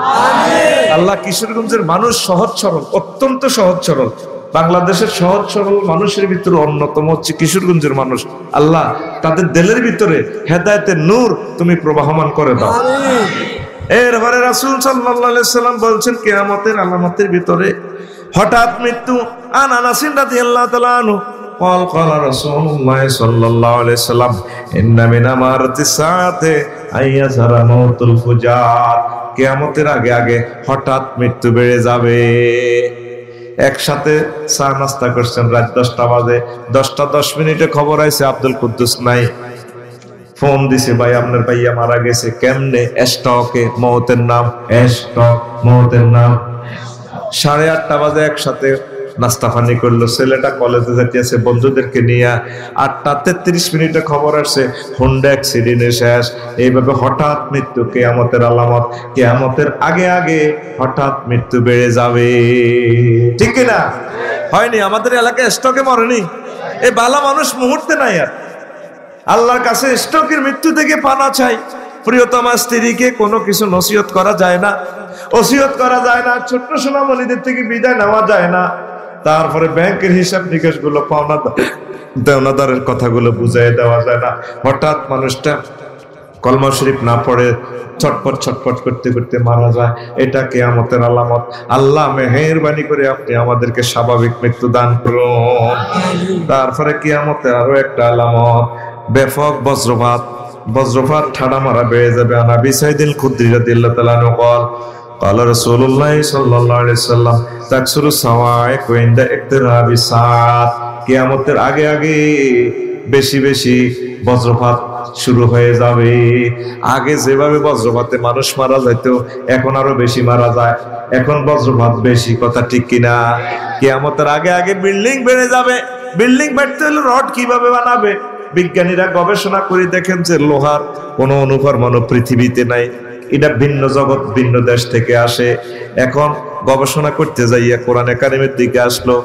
আল্লাহ কিশোরগঞ্জের মানুষ সহজ সরল, অত্যন্ত সহজ সরল। বাংলাদেশের সহজ সরল মানুষের ভিতরে অন্যতম হচ্ছে কিশোরগঞ্জের মানুষ। আল্লাহ তাদের দিলের ভিতরে হেদায়েতের নূর তুমি প্রবাহমান করে দাও। এরপরে রাসূল সাল্লাল্লাহু আলাইহি সাল্লাম বলছেন, কিয়ামতের আলামতের ভিতরে হঠাৎ মৃত্যু। আন আনাস রাদিয়াল্লাহু তাআলা আনহু قال قال رسول الله صلى الله عليه وسلم ان من امارات الساعه ان يظهر موت الفجار, কিয়ামতের আগে আগে হঠাৎ মৃত্যু বেড়ে যাবে। একসাথে চা নাস্তা করছেন, রাত 10টা বাজে, 10টা 10 মিনিটে খবর আইছে আব্দুল কুদ্দুস নাই। ফোন দিছে, ভাই আপনার ভাইয়া মারা গেছে। কেমনে? স্টকে, মওতের নাম, স্টক, মওতের নাম। 8:30 বাজে একসাথে নাস্তা পানি করলো, ছেলেটা কলেজে যাইতেছে বন্ধুদেরকে নিয়ে। 8টা 33 খবর আসছে হোন্ডা অ্যাক্সিডেন্টে শেষ। এইভাবে হঠাৎ মৃত্যু কিয়ামতের আলামত। কিয়ামতের আগে আগে হঠাৎ মৃত্যু বেড়ে যাবে। ঠিক কিনা? হয়নি? আমাদের এলাকায় স্টকে মরেনি, এই বালা মানুষ মুহূর্তে নাই। আর আল্লাহর কাছে স্টকের মৃত্যু থেকে পানা চাই। প্রিয়তমা স্ত্রীকে কোনো কিছু নসিহত করা যায় না, ওসিয়ত করা যায় না, ছোট্ট সোনামণিদের থেকে বিদায় নেওয়া যায় না। তারপরে ব্যাংকের হিসাব নিকাশ গুলো, পাওনা দেওনাদারের কথাগুলো বুঝাই দেওয়া যায় না। হঠাৎ মানুষটা কলমা শরীফ না পড়ে ছটপট ছটপট করতে করতে মারা যায়। এটা কিয়ামতের আলামত। আল্লাহ মেহেরবানি করে আপনি আমাদেরকে স্বাভাবিক মৃত্যু দান করুন। তারপরে কিয়ামতের আরো একটা আলামত, ব্যাপক বজ্রপাত। বজ্রপাত ঠাডা মারা বেড়ে যাবে। আনা বিসাইদিল খুদ্রি রাদিয়াল্লাহু তাআলা আনহু قال قال رسول الله صلى الله عليه وسلم تكسر الصواعق عند اقتراب الساعات, কিয়ামতের আগে আগে বেশি বেশি বজ্রপাত শুরু হয়ে যাবে। আগে যেভাবে বজ্রপাতে মানুষ মারা যাইতো, এখন আরো বেশি মারা যায়। এখন বজ্রপাত বেশি, কথা ঠিক কিনা? কিয়ামতের আগে আগে বিল্ডিং বেড়ে যাবে। বিল্ডিং বাড়তে হলে রড কিভাবে বানাবে? বিজ্ঞানীরা গবেষণা করে দেখেন যে লোহার কোনো অনুপরমাণু পৃথিবীতে নাই। এটা ভিন্ন জগৎ, ভিন্ন দেশ থেকে আসে। এখন গবেষণা করতে যাইয়া কোরআনে কারিমের দিকে আসলো।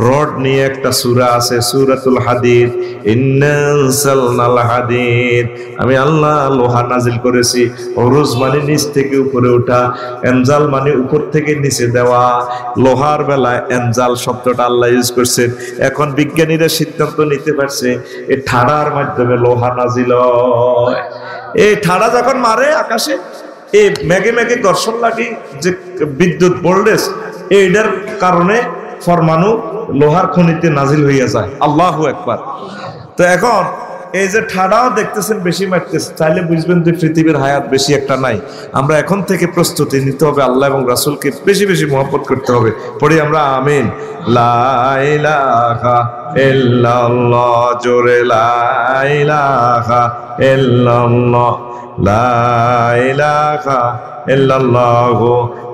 রড নিয়ে একটা সূরা আছে, সূরাতুল হাদিদ। ইন্নাল হাদিদ, আমি আল্লাহ লোহা নাজিল করেছি। ওরুজ মানে নিচ থেকে উপরে ওঠা, এনজাল মানে উপর থেকে নিচে দেওয়া। লোহার বেলায় এনজাল শব্দটা আল্লাহ ইউজ করছেন। এখন বিজ্ঞানীরা সিদ্ধান্ত নিতে পারছে এই ঠাড়ার মাধ্যমে লোহা নাজিল হয়। এই ঠাড়া যখন মারে আকাশে, এই মেঘে মেঘে ঘর্ষণ লাগে যে বিদ্যুৎ ভোল্টেজ, এইটার কারণে পরমাণু লোহার খনিতে নাজিল হইয়া যায়। আল্লাহু আকবার। তো এখন এই যে ঠাডাও দেখতেছেন বেশি মারতেছে, চাইলে বুঝবেন যে পৃথিবীর হায়াত বেশি একটা নাই। আমরা এখন থেকে প্রস্তুতি নিতে হবে, আল্লাহ এবং রাসূলকে বেশি বেশি মহব্বত করতে হবে। পড়ি আমরা আমিন। লা ইলাহা ইল্লাল্লাহ, জোরে লা ইলাহা ইল্লাল্লাহ, লা ইলাহা ইল্লাল্লাহু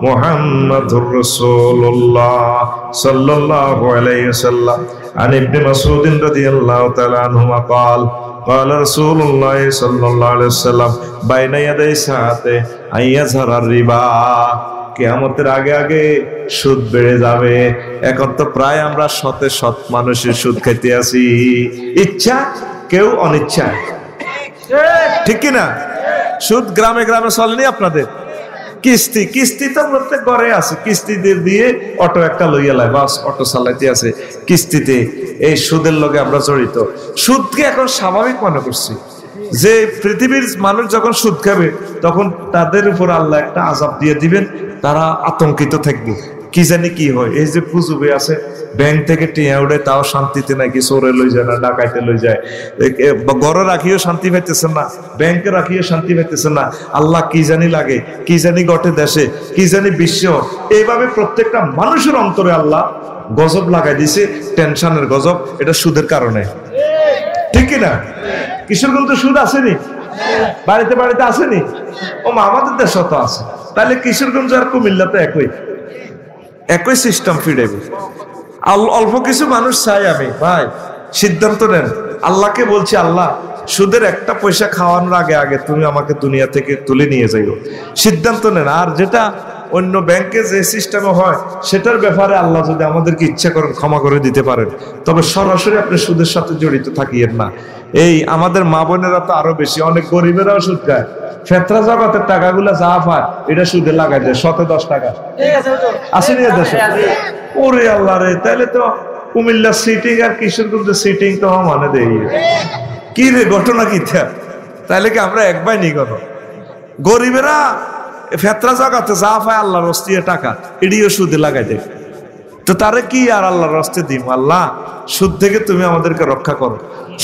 মুহাম্মাদুর রাসূলুল্লাহ সাল্লাল্লাহু আলাইহি ওয়াসাল্লাম। আন ইবনে মাসউদ রাদিয়াল্লাহু তাআলা আনহু قال قال رسول الله صلى الله عليه وسلم বাইনা ইয়াদাই সাআতে আইয়াযহারার রিবা, কিয়ামতের আগে আগে সুদ বেড়ে যাবে। এখন তো প্রায় আমরা শতে শত মানুষের সুদ খাইতে আছি, ইচ্ছা কেউ অনিচ্ছা, ঠিক কি না? সুদ গ্রামে গ্রামে চলেনি আপনাদের? কিস্তি, কিস্তি তো প্রত্যেক ঘরে আছে, কিস্তি দিয়ে অটো একটা লইয়া লাই, বাস অটো চালাইতে আছে কিস্তিতে। এই সুদের লগে আমরা জড়িত। সুদকে এখন স্বাভাবিক মনে করছি, যে পৃথিবীর মানুষ যখন সুদ খাবে তখন তাদের উপর আল্লাহ একটা আযাব দিয়ে দিবেন, তারা আতঙ্কিত থাকবে, কি জানি কি হয়। এই যে পুজুবে আছে, ব্যাংক থেকে টিয়া উঠে তাও শান্তিতে নাকি চোরে লই যায় না, ডাকাইতে লই যায়, ঘরে রাখিও শান্তি পাইতেছেন না, ব্যাংকে রাখিও শান্তি পাইতেছেন না। আল্লাহ কি জানি লাগে, কি জানি ঘটে দেশে, কি জানি বিশ্ব। এইভাবে প্রত্যেকটা মানুষের অন্তরে আল্লাহ গজব লাগাই দিছে, টেনশনের গজব। এটা সুদের কারণে, ঠিক কিনা? কিশোরগঞ্জে সুদ আসেনি? বাড়িতে বাড়িতে আসেনি? ও মা, আমাদের দেশে তো আছে। তাহলে কিশোরগঞ্জ আর কুমিল্লাতে একই সিস্টেম ফিরেবে। অল্প কিছু মানুষ চাই আমি, ভাই সিদ্ধান্ত নেন। আল্লাহকে বলছি, আল্লাহ সুদের একটা পয়সা খাওয়ানোর আগে আগে তুমি আমাকে দুনিয়া থেকে তুলে নিয়ে যাইও, সিদ্ধান্ত নেন। আর যেটা অন্য ব্যাংকে যে সিস্টেমে হয় সেটার ব্যাপারে আল্লাহ যদি আমাদেরকে ইচ্ছা করেন ক্ষমা করে দিতে পারেন, তবে সরাসরি আপনি সুদের সাথে জড়িত থাকিয়েন না। এই আমাদের মা বোনেরা তো আরো বেশি, অনেক গরিবেরাও সুদ খায়। ফেতরা জগতের টাকাগুলা যা পায় এটা সুদে লাগাই দেয়, 10 টাকা আসেনি দেশে। ওরে আল্লাহ রে, তাহলে তো কুমিল্লা সিটিং আর কিশোরগঞ্জের সিটিং তো মানে দেই কি রে, ঘটনা কি? তাহলে কি আমরা একবার নি কেন? গরিবেরা ফেতরা জগাতে যা পায় আল্লাহর হস্তে টাকা, এটিও সুদে লাগাই দেয়। তো তারে কি আর আল্লাহর হস্তে দিম? আল্লাহ সুদ থেকে তুমি আমাদেরকে রক্ষা করো।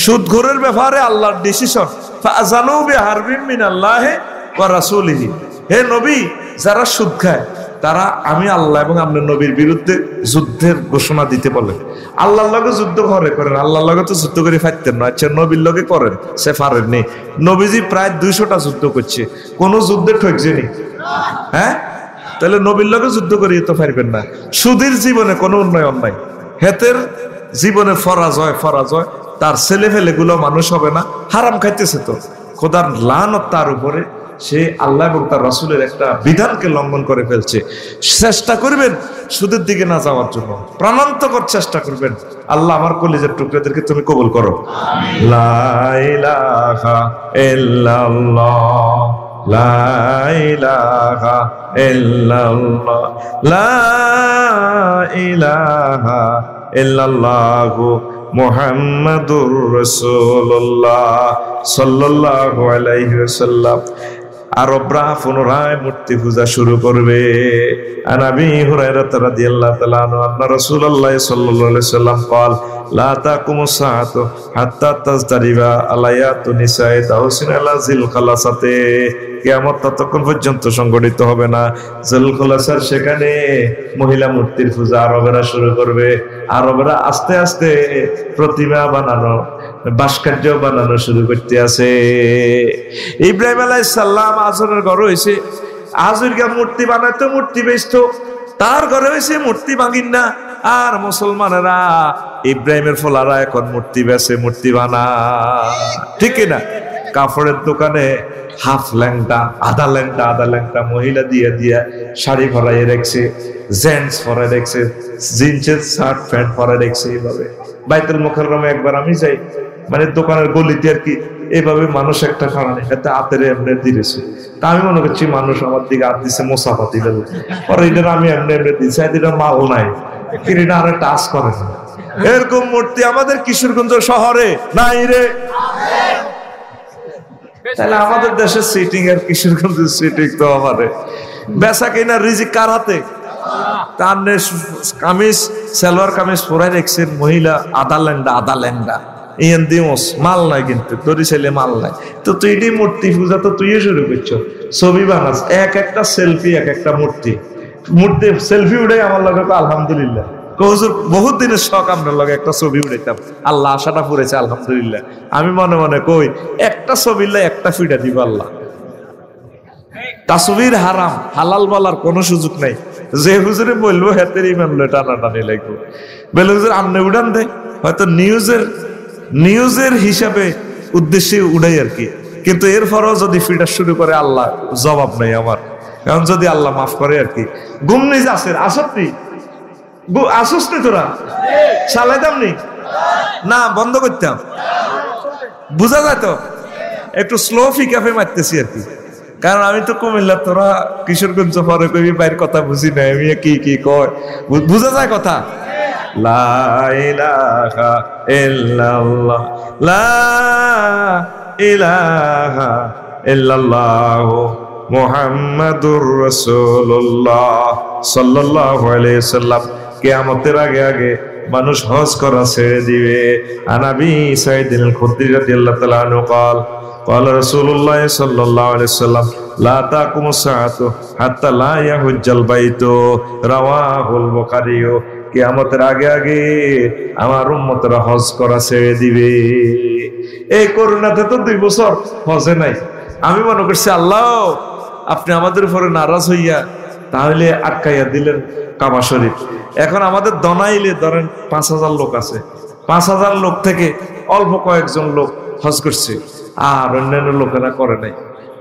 সুদখোরের ব্যাপারে আল্লাহর ডিসিশন, ফাযানু বিহারবিন মিনাল্লাহি ওয়া রাসূলিহি। হে নবী, যারা সুদ খায় তারা আমি আল্লাহ এবং আপনার নবীর বিরুদ্ধে যুদ্ধের ঘোষণা দিতে বলে। আল্লাহর লগে যুদ্ধ করেন, আল্লাহর লগে তো যুদ্ধ করে ফাইতেন না, আচ্ছা নবীর লগে করেন, সে পারেননি। নবীজি প্রায় 200টা যুদ্ধ করছে, কোন যুদ্ধে ঠকছেনি। হ্যাঁ, তাহলে নবীর লগে যুদ্ধ করিয়ে তো পারবেন না। সুদীর জীবনে কোনো উন্নয়ন নাই, হেতের জীবনে ফরাজয়, তার ছেলে ফেলে গুলো মানুষ হবে না, হারাম খাইতেছে। তো খোদার লানত তার উপরে, সে আল্লাহ এবং তার রাসূলের একটা বিধানকে লঙ্ঘন করে ফেলছে। চেষ্টা করবেন সুদের দিকে না যাওয়ার জন্য, প্রাণান্তকর চেষ্টা করবেন। আল্লাহ আমার কলিজার টুকরাদেরকে তুমি কবুল করো। লা ইলাহা ইল্লাল্লাহ, লা ইলাহা ইল্লাল্লাহ, লা ইলাহা ইল্লাল্লাহু মুহাম্মাদুর রাসূলুল্লাহ সাল্লাল্লাহু আলাইহি ওয়াসাল্লাম। আরবরা পুনরায় মূর্তি পূজা শুরু করবে। আন আবি হুরায়রা রাদিয়াল্লাহু তাআলা আনহু আন্না রাসূলুল্লাহ সাল্লাল্লাহু আলাইহি ওয়াসাল্লাম قال لا تقوم الساعة حتى تزدرب আলায়াত নিসাই তাওসিন আলা জিল খালাসাতে। কিয়ামত ততক্ষণ পর্যন্ত সংগঠিত হবে না জিল খালাসার সেখানে মহিলা মূর্তির পূজা আরবেরা শুরু করবে। আরবেরা আস্তে আস্তে প্রতিমা বানানো, ভাস্কর্য বানানো শুরু করতে আছে। ইব্রাহিম আলাইহিস সালাম আজরের ঘর হয়েছে, আজরকে মূর্তি বানাইতো, মূর্তি বেচতো, তার ঘরে হয়েছে মূর্তি ভাঙিন না। আর মুসলমানেরা ইব্রাহিমের ফলারা এখন মূর্তি বেচে, মূর্তি বানা, ঠিক না? কাপড়ের দোকানে হাফ ল্যাংটা, আধা ল্যাংটা মহিলা দিয়া শাড়ি পরাইয়ে রেখেছে, জেন্টস পরাই রেখেছে, জিন্সের শার্ট প্যান্ট পরাই রেখেছে। এইভাবে বাইতুল মুকাররমে একবার আমি যাই, মানে দোকানের গলিতে আর কি, এইভাবে মানুষ একটা কারণে এতে হাতের এমনি দিয়েছে। তা আমি মনে করছি মানুষ আমার দিকে হাত দিচ্ছে মোসাফা দিলে, পরে এটা আমি এমনি দিচ্ছি, এটা মাল নাই, এটা আর টাচ করে না। এরকম মূর্তি আমাদের কিশোরগঞ্জ শহরে নাই রে। তাহলে আমাদের দেশের সিটিং আর কিশোরগঞ্জের সিটিং তো আমারে বেচা কিনা রিজিক কার হাতে? কামিজ, সালোয়ার কামিজ পরাই রেখছেন মহিলা, আধা ল্যাংডা। ইয়ান দিমস মাল নাই, কিন্তু তোর ছেলে মাল নাই। তো তুই এটি মূর্তি পূজা তো তুই শুরু করছো, ছবি বানাস, এক একটা সেলফি এক একটা মূর্তি, মূর্তি সেলফি উঠাই আমার লগে আলহামদুলিল্লাহ। হুজুর বহুত দিনের শখ আপনার লগে একটা ছবি উঠাইতাম, আল্লাহ আশাটা পুরেছে আলহামদুলিল্লাহ। আমি মনে মনে কই একটা ছবি একটা ফিটা দিব আল্লাহ। তাসবির হারাম, হালাল বলার কোনো সুযোগ নাই। যে হুজুরে বলবো হাতের ইমান লো টানাটানি লাগবে, বলে হুজুর আমনে উড়ান দেয়, হয়তো নিউজের হিসাবে উদ্দেশ্যে উড়াই আর কি, কিন্তু এরপরও যদি ফিটা শুরু করে আল্লাহ জবাব নাই আমার, কারণ যদি আল্লাহ মাফ করে আর কি। গুম নিজ আসের আসতি আসস নি তোরা চালাইতাম নি না, বন্ধ করতাম, বুঝা যায় তো, একটু স্লো ফিকাফে মারতেছি আর কি। কারণ আমি তো কুমিল্লা, তোরা কিশোরগঞ্জ পরে কবি বাইরের কথা বুঝি না, আমি কি কয় বুঝা যায় কথা। লা ইলাহা ইল্লাল্লাহ, লা ইলাহা ইল্লাল্লাহ, মুহাম্মাদুর রাসূলুল্লাহ সাল্লাল্লাহু আলাইহি সাল্লাম। কিয়ামতের আগে আগে মানুষ হজ করা ছেড়ে দিবে। আনাবি সাইদ আল-খুদরি রাদিয়াল্লাহু তাআলা আনহু قال قال رسول الله صلى الله عليه وسلم لا تقوم الساعة حتى لا يحج البيت رواه البخاري। কিয়ামতের আগে আগে আমার উম্মতরা হজ করা ছেড়ে দিবে। এই করোনাতে তো 2 বছর হজে নাই। আমি মনে করছি আল্লাহ আপনি আমাদের উপরে নারাজ হইয়া তাহলে আটকাইয়া দিলেন কাবা শরীফ। এখন আমাদের দনাইলে ধরেন 5000 লোক আছে, 5000 লোক থেকে অল্প কয়েকজন লোক হজ করছে, আর অন্যান্য লোকেরা করে নাই।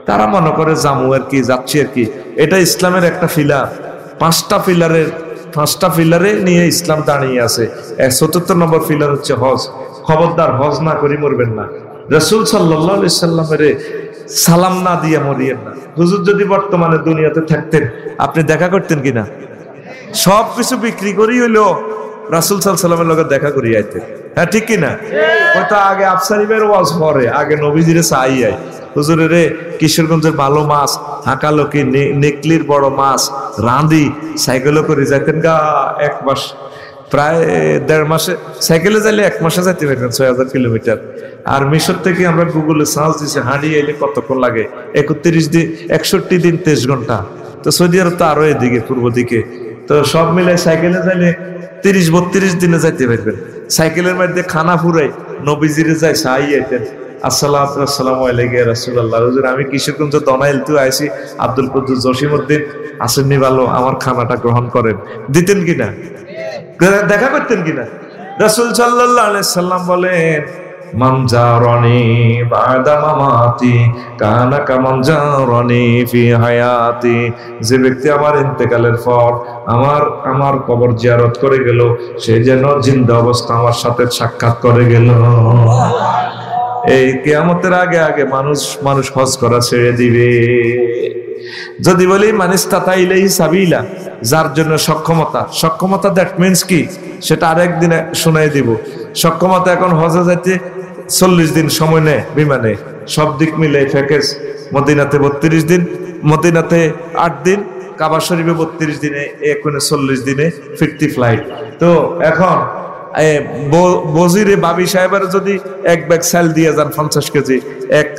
তারা মনে করে জামু আর কি, যাচ্ছি আর কি। এটা ইসলামের একটা ফিলার, 5টা ফিলারে নিয়ে ইসলাম দাঁড়িয়ে আছে। 74 নম্বর ফিলার হচ্ছে হজ। খবরদার হজ না করি মরবেন না। রাসূল সাল্লাল্লাহু আলাইহি সাল্লামের সালাম না দিয়ে মরিয়েন না। হুজুর যদি বর্তমানে দুনিয়াতে থাকতেন আপনি দেখা করতেন কিনা? সবকিছু বিক্রি করি হইলো রাসূল সাল্লাল্লাহু আলাইহি সাল্লামের লগে দেখা করি আইতেন। হ্যাঁ ঠিক কিনা? ওইটা আগে আফসারিবের ওয়াজ পরে, আগে নবীজিরে চাই আই হুজুরের কিশোরগঞ্জের ভালো মাছ, হাঁকালকি নেকলির বড় মাছ রাঁধি সাইকেলও করে যাইতেন গা। 1 মাস, প্রায় 1.5 মাসে সাইকেলে যাইলে 1 মাসে যাইতে পারবেন 6000 কিলোমিটার। আর মিশর থেকে আমরা গুগলে সার্চ দিছি হাঁড়ি আইলে কতক্ষণ লাগে, 61 দিন 23 ঘন্টা। তো সৌদি আরব তো আরো এদিকে পূর্ব দিকে, তো সব মিলে সাইকেলে যাইলে 30-32 দিনে যাইতে পারবেন। সাইকেলের মধ্যে খানা ফুরাই নবীজিরে যাই সাই আইতেন, আসসালামু আলাইকা ইয়া রাসূলুল্লাহ। হুজুর আমি কিশোরগঞ্জ দনাইল তো আইছি, আব্দুল কুদ্দুস জসিমউদ্দিন আসেননি, ভালো আমার খানাটা গ্রহণ করেন, দিতেন কিনা? দেখা করতেন কিনা? রাসূল সাল্লাল্লাহু আলাইহি সাল্লাম বলেন মান জারানি বাদা মামাতি কানা কামান জারানি ফি হায়াতি। যে ব্যক্তি আমার ইন্তেকালের পর আমার কবর জিয়ারত করে গেল, সে যেন জিন্দা অবস্থা আমার সাথে সাক্ষাৎ করে গেল। এই কিয়ামতের আগে আগে মানুষ হজ করা ছেড়ে দিবে। যদি বলি মানিস্তাতা ইলাইহি সাবিলা, যার জন্য সক্ষমতা দ্যাট মিন্স কি সেটা আরেকদিন শোনাই দিব। সক্ষমতা এখন হজে যাইতে 40 দিন সময় নেয় বিমানে, সব দিক মিলে প্যাকেজ। মদিনাতে 32 দিন, মদিনাতে 8 দিন, কাবা শরীফে 32 দিনে, এখানে 40 দিনে ফিরতি ফ্লাইট। তো এখন বজিরে বাবি সাহেবের যদি 1 ব্যাগ চাল দিয়ে যান 50 কেজি,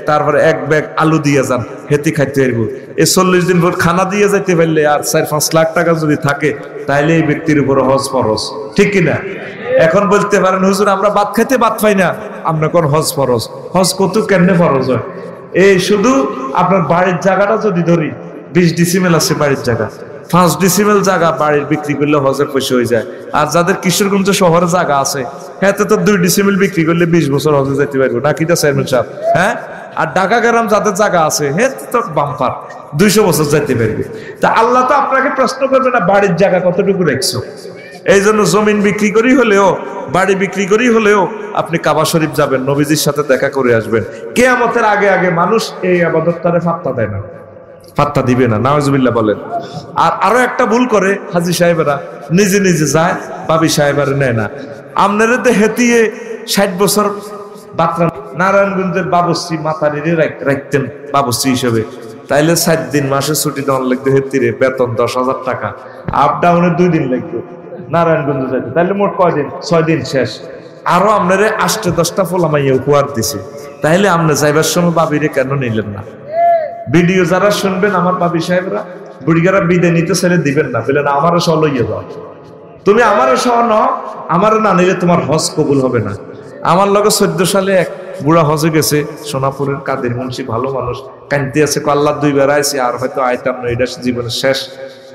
তারপরে 1 ব্যাগ আলু দিয়ে যান, হেতি খাইতে পারবো। এই 40 দিন পর খানা দিয়ে যাইতে পারলে আর 4-5 লাখ টাকা যদি থাকে, তাইলে এই ব্যক্তির উপর হজ ফরজ, ঠিক কিনা? এখন বলতে পারেন হুজুর আমরা ভাত খাইতে ভাত পাই না, আমরা কোন হজ ফরজ? হজ কত কেমনে ফরজ হয়? এই শুধু আপনার বাড়ির জায়গাটা যদি ধরি, 20 ডিসিমেল আছে বাড়ির জায়গা, 5 ডিসিমেল জায়গা বাড়ির বিক্রি করলে হজের পয়সা হয়ে যায়। আর যাদের কিশোরগঞ্জ শহরে জায়গা আছে, হ্যাঁ তো 2 ডিসিমেল বিক্রি করলে 20 বছর হজে যেতে পারবো নাকি? তা চেয়ারম্যান সাহেব, হ্যাঁ। আর ঢাকা গ্রাম যাদের জায়গা আছে, হ্যাঁ তো বাম্পার 200 বছর যেতে পারবে। তা আল্লাহ তো আপনাকে প্রশ্ন করবে না বাড়ির জায়গা কতটুকু রাখছো। এই জন্য জমিন বিক্রি করি হলেও, বাড়ি বিক্রি করি হলেও আপনি কাবা শরীফ যাবেন, নবীজির সাথে দেখা করে আসবেন। কিয়ামতের আগে আগে মানুষ এই ইবাদতটারে পাত্তা দেয় না, পাত্তা দিবে না, নাউজুবিল্লাহ বলেন। আর আরো একটা ভুল করে হাজী সাহেবেরা, নিজে নিজে যায়, বাবি সাহেবেরা নেয় না। আপনারা তো হেতিয়ে 60 বছর বাতরা নারায়ণগঞ্জের বাবুশ্রী মাতারিরে রাখতেন বাবুশ্রী হিসেবে, তাইলে 7 দিন মাসে ছুটি দেওয়ার লাগতো, হেতিরে বেতন 10,000 টাকা, আপ ডাউনে 2 দিন লাগতো নারায়ণগঞ্জ যাইতে, তাহলে মোট কয়দিন? 6 দিন শেষ। আরো আপনারে 8-10টা ফোলা মাইয়া উপহার দিছে, তাইলে আপনি যাইবার সময় বাবিরে কেন নিলেন না? ভিডিও যারা শুনবেন আমার বাবি সাহেবরা, বুড়িগারা বিদায় নিতে ছেড়ে দিবেন না, বললেন আমারও সহ লইয়া যাও, তুমি আমারও সহ ন, আমারও না নিলে তোমার হজ কবুল হবে না। আমার লগে 14 সালে এক বুড়া হজে গেছে, সোনাপুরের কাদের মুন্সি, ভালো মানুষ, কানতে আছে, আল্লাহ 2 বার আইছি, আর হয়তো আইতাম না, এটা জীবনের শেষ।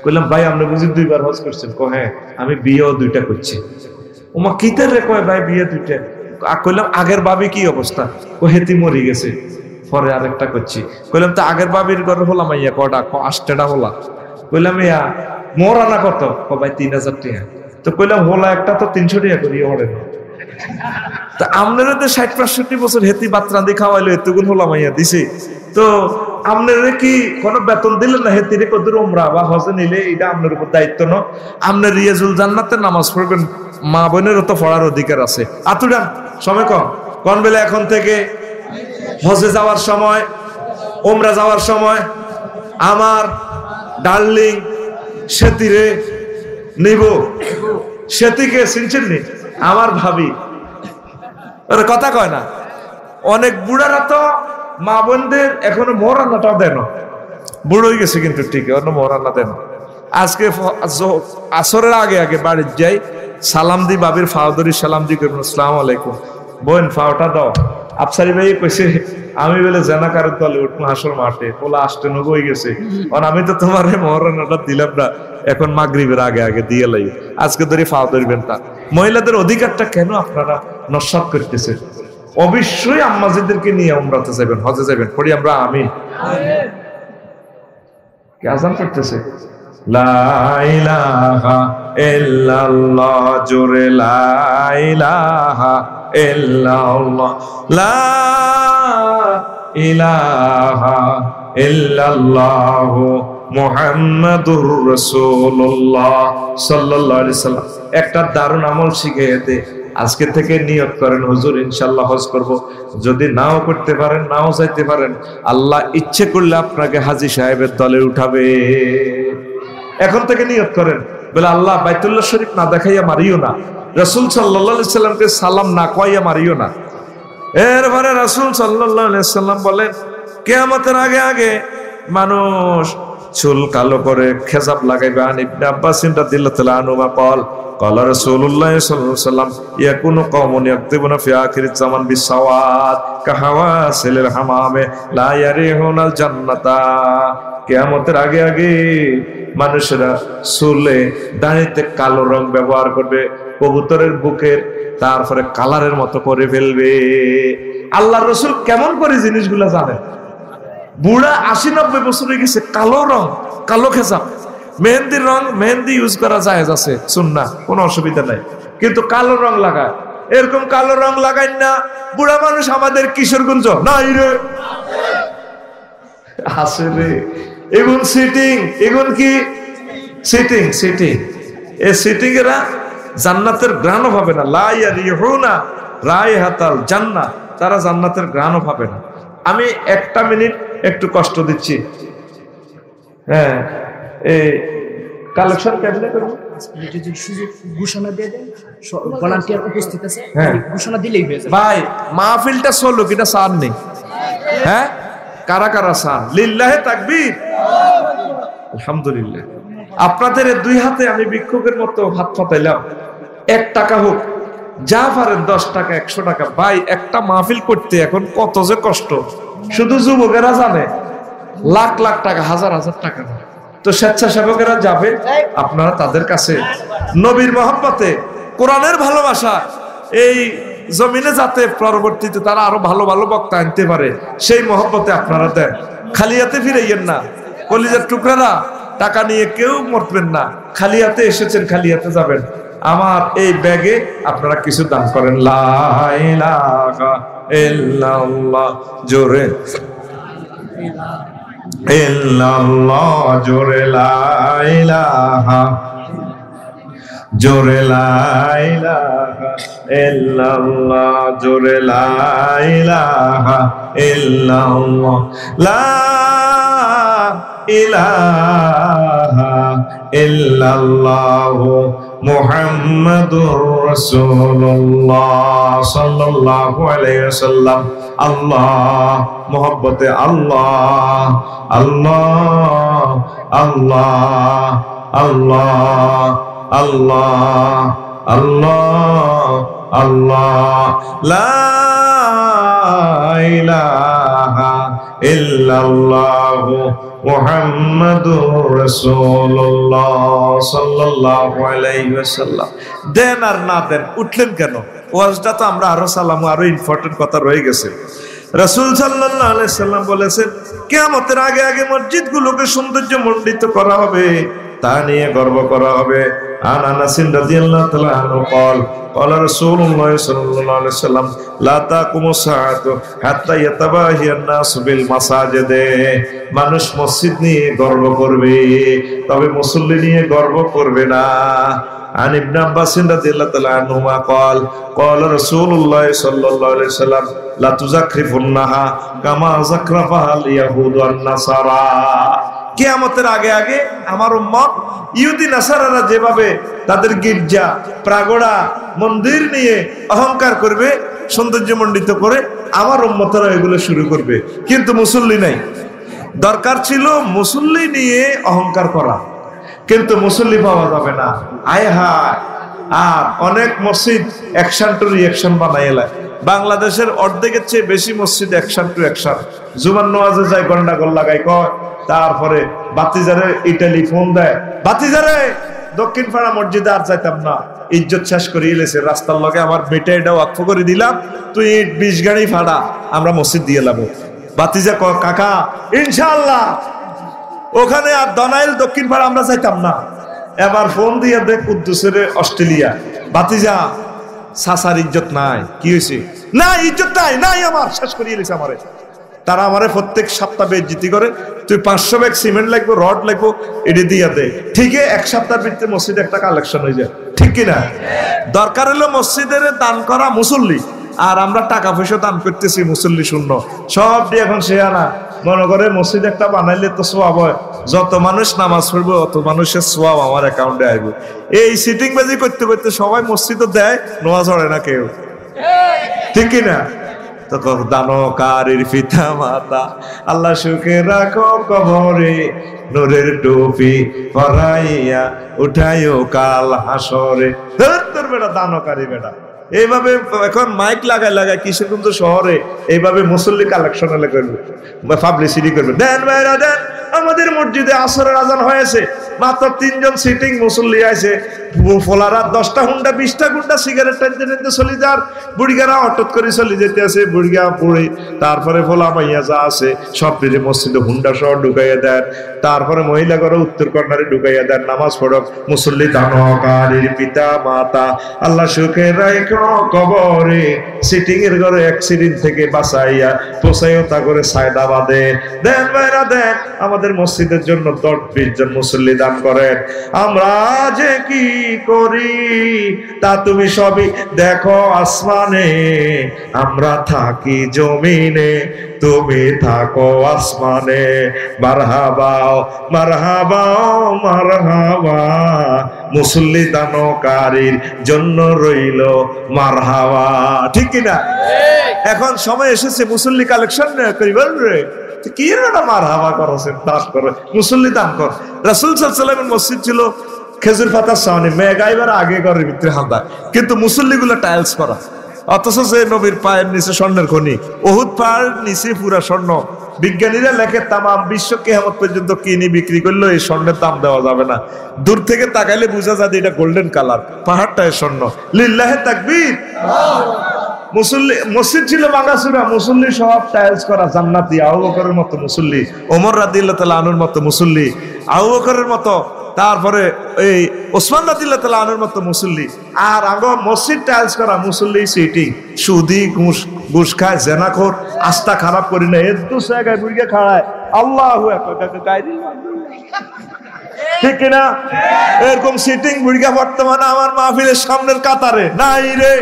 কইলাম ভাই আপনি বুঝি 2 বার হজ করছেন? হ্যাঁ, আমি বিয়েও 2টা করছি। ওমা কিতে রে? কয় ভাই বিয়ে 2টা। কইলাম আগের ভাবি কি অবস্থা? হেতি মরি গেছে, পরে আরেকটা করছি। কইলাম তো আগের ভাবির ঘরে হলাম ইয়া কটা? 8টা হলা। কইলাম ইয়া মোর আনা কত? ভাই 3000 টাকা। তো কইলাম হলা একটা তো 300 টাকা করি ওরে না। তা আপনারা তো 60-65 বছর হেতি বাতরান্দি খাওয়াইলো, এতগুণ হলাম ইয়া দিছে, তো আপনারা কি কোনো বেতন দিলেন না? হেতিরে কদুর উমরা বা হজে নিলে এটা আপনার উপর দায়িত্ব ন? আপনার রিয়াজুল জান্নাতে নামাজ পড়বেন, মা বোনেরও তো পড়ার অধিকার আছে। আতুডান সময় কোন বেলা এখন থেকে হজে যাওয়ার সময়, উমরা যাওয়ার সময় আমার ডার্লিং সেতিরে নিব। সেতিকে চিনছেন নি? আমার ভাবি। ওরা কথা কয় না। অনেক বুড়ারা তো মা বোনদের এখনো মোহরান্নাটা দেন, বুড়ো হয়ে গেছে কিন্তু ঠিক অন্য মোহরান্না দেন। আজকে আসরের আগে আগে বাড়ির যাই, সালাম দি, বাবির ফাওদরি সালাম দি, করুন আসসালামু আলাইকুম, বোন ফাওটা দাও। আফসারি ভাই কইছে আমি বলে জেনাকারের দলে উঠবো হাসর মাঠে, পোলা আসতে নব হয়ে গেছে, কারণ আমি তো তোমার মোহরান্নাটা দিলাম না, এখন মাগরিবের আগে আগে দিয়ে লাই, আজকে ধরে ফাও ধরবেন। তা মহিলাদের অধিকারটা কেন আপনারা নস্যাৎ করতেছেন? অবশ্যই আম্মাজিদেরকে নিয়ে উমরাতে যাবেন, হজে যাবেন, পড়ি আমরা আমিন। কে আযান করতেছে? লা ইলাহা ইল্লাল্লাহ, জোরে লা ইলাহা ইল্লাল্লাহ, লা ইলাহা ইল্লাল্লাহ মুহাম্মাদুর রাসূলুল্লাহ সাল্লাল্লাহু আলাইহি সাল্লাম। একটা দারুণ আমল শিখিয়ে দে, আজকে থেকে নিয়ত করেন হুজুর ইনশাআল্লাহ হজ করব। যদি নাও করতে পারেন, নাও যাইতে পারেন, আল্লাহ ইচ্ছে করলে আপনাকে হাজী সাহেবের দলে উঠাবে। এখন থেকে নিয়ত করেন, বলে আল্লাহ বাইতুল্লাহ শরীফ না দেখাইয়া মারিও না, রাসূল সাল্লাল্লাহু আলাইহি সাল্লামকে সালাম না কইয়া মারিও না। এরপরে রাসূল সাল্লাল্লাহু আলাইহি সাল্লাম বলেন, কিয়ামতের আগে আগে মানুষ চুল কালো করে খেজাব লাগাইবে। আন ইবনে আব্বাস রাদিয়াল্লাহু আনহুমা قال قال رسول الله صلى الله عليه وسلم يكون قوم يكتبون في آخر الزمان بالسواد كحواسل الحمام لا يريحون الجنة। কিয়ামতের আগে আগে মানুষেরা চুলে দাড়িতে কালো রং ব্যবহার করবে, কবুতরের বুকের তারপরে কালারের মতো করে ফেলবে। আল্লাহর রাসূল কেমন করে জিনিসগুলো জানেন? বুড়া 80-90 বছর হয়ে গেছে, কালো রং, কালো খেজা, মেহেন্দির রং, মেহেন্দি ইউজ করা জায়েজ আছে, সুন্নাহ, কোনো অসুবিধা নাই, কিন্তু কালো রং লাগায়, এরকম কালো রং লাগাই না। বুড়া মানুষ আমাদের কিশোরগঞ্জ নাই রে, আছে রে। এগুন সিটিং, এগুন কি সিটিং, সিটিং, এই সিটিং এরা জান্নাতের ঘ্রাণও পাবে না। লা ইয়ারিহুনা রায়হাতাল জান্নাহ, তারা জান্নাতের ঘ্রাণও পাবে না। আমি একটা মিনিট একটু কষ্ট দিচ্ছি। হ্যাঁ, এই কালেকশন কেমনে করব? যদি সুযোগ ঘোষণা দিয়ে দেন, ভলান্টিয়ার উপস্থিত আছে, হ্যাঁ ঘোষণা দিলেই হয়ে যাবে। ভাই মাহফিলটা চলো, কিটা সার নেই? হ্যাঁ, কারা কারা সার? লিল্লাহে তাকবীর, আলহামদুলিল্লাহ। আপনাদের 2 হাতে আমি ভিক্ষুকের মতো হাত পাতাইলাম। 1 টাকা হোক, যা পারেন, 10 টাকা, 100 টাকা। ভাই একটা মাহফিল করতে এখন কত যে কষ্ট, শুধু যুবকেরা জানে, লাখ লাখ টাকা, হাজার হাজার টাকা। তো স্বেচ্ছাসেবকেরা যাবে, আপনারা তাদের কাছে নবীর মহব্বতে, কোরআনের ভালোবাসা, এই জমিনে যাতে পরবর্তীতে তারা আরো ভালো ভালো বক্তা আনতে পারে, সেই মহব্বতে আপনারা দেন। খালি হাতে ফিরাইয়েন না, কলিজার টুকরারা, টাকা নিয়ে কেউ মরবেন না, খালি হাতে এসেছেন, খালি হাতে যাবেন। আমার এই ব্যাগে আপনারা কিছু দান করেন। লা ইলাহা ইল্লাল্লাহ, জোরে ইল্লাল্লাহ, জোরে লা ইলাহা, জোরে লা ইলাহা ইল্লাল্লাহ, জোরে লা ইলাহা ইল্লাল্লাহ, লা ইলাহা ইল্লাল্লাহু মুহাম্মাদুর রাসূলুল্লাহ সাল্লাল্লাহু আলাইহি ওয়াসাল্লাম। আল্লাহ মোহব্বতে আল্লাহ আল্লাহ আল্লাহ আল্লাহ আল্লাহ আল্লাহ আল্লাহ লা ইলাহা ইল্লাল্লাহু মুহাম্মাদুর রাসূলুল্লাহ সাল্লাল্লাহু আলাইহি ওয়াসাল্লাম। দেন আর না দেন, উঠলেন কেন? ওয়াজটা তো আমরা আরো সালামু, আরো ইম্পর্টেন্ট কথা রয়ে গেছে। রাসূল সাল্লাল্লাহু আলাইহি সাল্লাম বলেছেন, কিয়ামতের আগে আগে মসজিদগুলোকে সৌন্দর্য মণ্ডিত করা হবে, তা নিয়ে গর্ব করা হবে। আন আনাস রাদিয়াল্লাহু তাআলা আনহু قال قال رسول الله صلى الله عليه وسلم لا تقوم الساعة حتى يتباهى الناس بالمساجد। মানুষ মসজিদ নিয়ে গর্ব করবে, তবে মুসল্লি নিয়ে গর্ব করবে না। عن ابن عباس رضي الله تعالى عنهما قال قال رسول الله صلى الله عليه وسلم لا تزخرفنها كما زخرفها اليهود والنصارى। কিয়ামতের আগে আগে আমার উম্মত ইহুদি নাসারারা যেভাবে তাদের গির্জা, প্রাগড়া, মন্দির নিয়ে অহংকার করবে, সৌন্দর্যমণ্ডিত করে, আমার উম্মতরা এগুলো শুরু করবে। কিন্তু মুসল্লি নাই। দরকার ছিল মুসল্লি নিয়ে অহংকার করা, কিন্তু মুসল্লি পাওয়া যাবে না। আয় হায়, আর অনেক মসজিদ অ্যাকশন টু রিঅ্যাকশন বানাই এলায়। বাংলাদেশের অর্ধেকের চেয়ে বেশি মসজিদ অ্যাকশন টু অ্যাকশন। জুমার নামাজে যায় গন্ডাগোল লাগাই কয়, তারপরে বাতিজারে ইটালি ফোন দেয়, বাতিজারে দক্ষিণ পাড়া মসজিদে আর যাইতাম না, ইজ্জত শেষ করে এলেছে, রাস্তার লগে আমার বেটা এটা ওয়াকফ করে দিলাম, তুই 20 গাড়ি ভাড়া আমরা মসজিদ দিয়ে লাবো। বাতিজা কয়, কাকা ইনশাআল্লাহ ওখানে আর দনাইল দক্ষিণ পাড়া আমরা যাইতাম না। এবার ফোন দিয়ে দেখ কুদ্দুসের অস্ট্রেলিয়া, বাতিজা সাসার ইজ্জত নাই। কি হয়েছে? না ইজ্জত নাই আমার, শেষ করিয়ে এলেছে আমারে। তারা আমারে প্রত্যেক সপ্তাহে বেজ্জিতি করে, তুই 500 ব্যাগ সিমেন্ট লাগবো, রড লাগবো, এটি দিয়ে দে। ঠিক এক সপ্তাহের ভিতরে মসজিদে একটা কালেকশন হয়ে যায়, ঠিক কিনা? দরকার হলো মসজিদের দান করা মুসল্লি, আর আমরা টাকা পয়সা দান করতেছি, মুসল্লি শূন্য। সব দিয়ে এখন সে আনা মনে করে মসজিদ একটা বানাইলে তো সোয়াব হয়, যত মানুষ নামাজ পড়বে অত মানুষের সোয়াব আমার অ্যাকাউন্টে আসবে। এই সিটিং বাজি করতে করতে সবাই মসজিদও দেয়, নামাজ পড়ে না কেউ, ঠিক কিনা? তো দানকারীর পিতা মাতা আল্লাহ সুখে রাখো কবরে, নূরের টুপি পরাইয়া উঠাইও কাল হাসরে। তোর বেটা দানকারী বেটা। এইভাবে এখন মাইক লাগায় কিশোরগঞ্জ শহরে এইভাবে মুসল্লি কালেকশন হলে করবে, পাবলিসিটি করবে। দেন ভাইরা দেন, আমাদের মসজিদে আসরের আজান হয়েছে, মাত্র 3 জন সিটিং মুসল্লি আছে, ফোলারা 10টা হুন্ডা 20টা গুন্ডা সিগারেট টানতে টানতে চলে যার, বুড়িগারা হঠাৎ করে চলে যেতে আছে, বুড়িগা বুড়ি, তারপরে ফোলা মাইয়া যা আছে সব দিলে মসজিদে হুন্ডা সহ ঢুকাইয়া দেন, তারপরে মহিলা ঘরে উত্তর কর্নারে ঢুকাইয়া দেন, নামাজ পড়ক। মুসল্লি দানকারীর পিতা মাতা আল্লাহ সুখে রাখো কবরে, সিটিং এর ঘরে অ্যাক্সিডেন্ট থেকে বাঁচাইয়া পোষাইও তা করে সায়দা বাঁধে। দেন ভাইরা দেন, আমাদের মসজিদের জন্য 10-20 জন মুসল্লি দান করেন। আমরা যে কি করি তা তুমি সবই দেখো আসমানে, আমরা থাকি জমিনে, তুমি থাকো আসমানে। মারহাবা মারহাবা মারহাবা, মুসল্লি দানকারীর জন্য রইল মারহাবা, ঠিক কিনা? এখন সময় এসেছে মুসল্লি কালেকশন করিবার রে, কি না মারহাবা করছেন, দান করো, মুসল্লি দান কর। রাসূল সাল্লাল্লাহু আলাইহি ওয়াসাল্লামের মসজিদ ছিল খেজুর পাতার সামনে, মেঘাইবার আগে ঘরের ভিতরে হাঁদা, কিন্তু মুসল্লি গুলো টাইলস করা। অথচ যে নবীর পায়ের নিচে স্বর্ণের খনি, উহুদ পাহাড়ের নিচে পুরা স্বর্ণ। বিজ্ঞানীরা লেখে তামাম বিশ্ব কিয়ামত পর্যন্ত কিনে বিক্রি করলেও এই স্বর্ণের দাম দেওয়া যাবে না। দূর থেকে তাকাইলে বোঝা যায় এটা গোল্ডেন কালার, পাহাড়টায় স্বর্ণ। লিল্লাহে তাকবীর। মুসল্লি মসজিদ ছিল ভাঙাচুরা, মুসল্লি সব টাইলস করা, জান্নাতি। আবু বকরের মতো মুসল্লি, ওমর রাদিয়াল্লাহু তাআলা আনহুর মতো মুসল্লি, আবু বকরের মতো, তারপরে এই ওসমান রাদিয়াল্লাহু তাআলা আনহুর মতো মুসল্লি। আর আগে মসজিদ টাইলস করা, মুসল্লি সিটিং, সুদি ঘুষ খায়, জেনাখোর, আস্থা খারাপ করি না, এর দু জায়গায় বুড়িয়ে খাড়ায়, আল্লাহু আকবার, ঠিক কিনা? এরকম সিটিং বুড়িয়া বর্তমানে আমার মাহফিলের সামনের কাতারে নাই রে।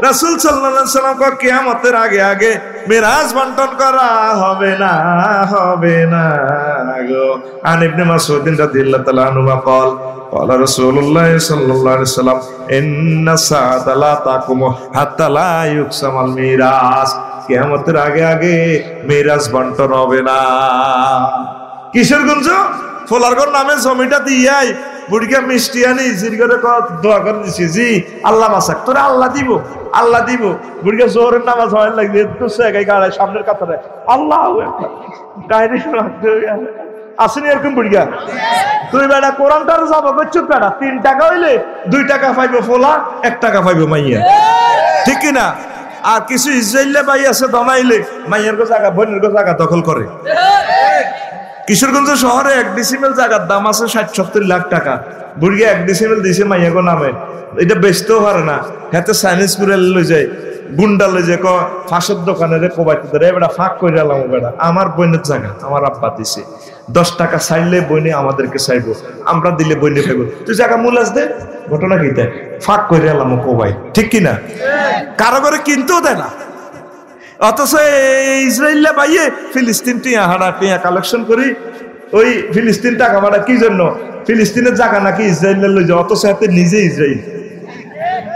রাসূল সাল্লাল্লাহু আলাইহি সাল্লাম কয় কিয়ামতের আগে আগে মিরাজ বন্টন করা হবে না গো। আন ইবনে মাসউদ রাদিয়াল্লাহু তাআলা আনহু قال قال رسول الله صلى الله عليه وسلم ان الساعه لا تقوم حتى لا يقسم الميراث। কিয়ামতের আগে আগে মিরাজ বন্টন হবে না। কিশোরগঞ্জ ফোলারগঞ্জ নামে জমিটা দিয়াই বুড়িকে মিষ্টি আনি জির করে দোয়া করে দিছি, জি আল্লাহ বাঁচাক তোরা, আল্লাহ দিব। বুড়িকে জোরের নামাজ হয় লাগবে তো সেগাই গাড়ায় সামনের কাতারে আল্লাহু আকবার গায়রে রাখতে আসেনি এরকম বুড়িকা। তুই বেটা কোরআনটার জবাব করছিস বেটা, 3 টাকা হইলে 2 টাকা পাইবো ফোলা, 1 টাকা পাইবো মাইয়া, ঠিক কিনা? আর কিছু ইসরায়েলে ভাই আছে দমাইলে মাইয়ার গো জায়গা বোনের গো জায়গা দখল করে। কিশোরগঞ্জ শহরে 1 ডিসিমেল জায়গার দাম আছে 60-70 লাখ টাকা। বুড়িয়া 1 ডিসিমেল দিছে মাইয়া গো নামে, এটা বেচতেও পারে না। হাতে চাইনিজ করে লই যায়, গুন্ডা লই যায়, ফাঁসের দোকানে রে কোবাইতে ধরে বেটা ফাঁক করে এলাম বেটা, আমার বোনের জায়গা আমার আব্বা দিছে, 10 টাকা চাইলে বইনে আমাদেরকে চাইবো, আমরা দিলে বইনে খাইব, তুই জায়গা মুলাস দে। ঘটনা কি তাই? ফাঁক করে এলাম কোবাই, ঠিক কিনা? কারো করে কিনতেও দেয় না। অথচ ইসরায়েল বাইয়ে ফিলিস্তিন টিয়া হারা টিয়া কালেকশন করি, ওই ফিলিস্তিন টাকা ভাড়া কি জন্য? ফিলিস্তিনের জায়গা নাকি ইসরায়েলের লই যায়, অথচ হাতে নিজে ইসরায়েল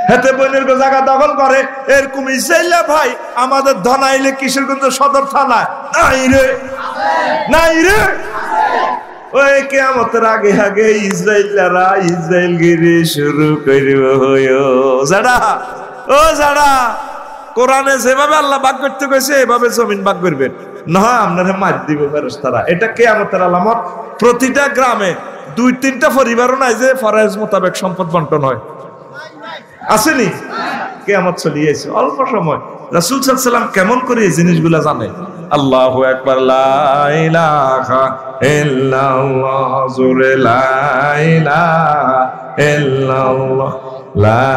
হাতে বোনের জায়গা দখল করে। এরকম ইসরায়েল ভাই আমাদের ধনাইলে কিশোরগঞ্জ সদর থানা নাই রে। ওই কিয়ামতের আগে আগে ইসরায়েলরা ইসরায়েল গিরি শুরু করব যারা কোরআনে যেভাবে আল্লাহ ভাগ করতে কইছে এভাবে জমিন ভাগ করবেন, না আপনারা মার দিব ফেরেশতারা। এটা কিয়ামতের আলামত। প্রতিটা গ্রামে 2-3টা পরিবারও নাই যে ফরজ মোতাবেক সম্পদ বন্টন হয়, আসেনি? কিয়ামত চলিয়েছে অল্প সময়। রাসূল সাল্লাল্লাহু আলাইহি ওয়াসাল্লাম কেমন করে এই জিনিসগুলা জানে? আল্লাহু আকবার, লা ইলাহা ইল্লাল্লাহ, জোরে লা ইলাহা ইল্লাল্লাহ, লা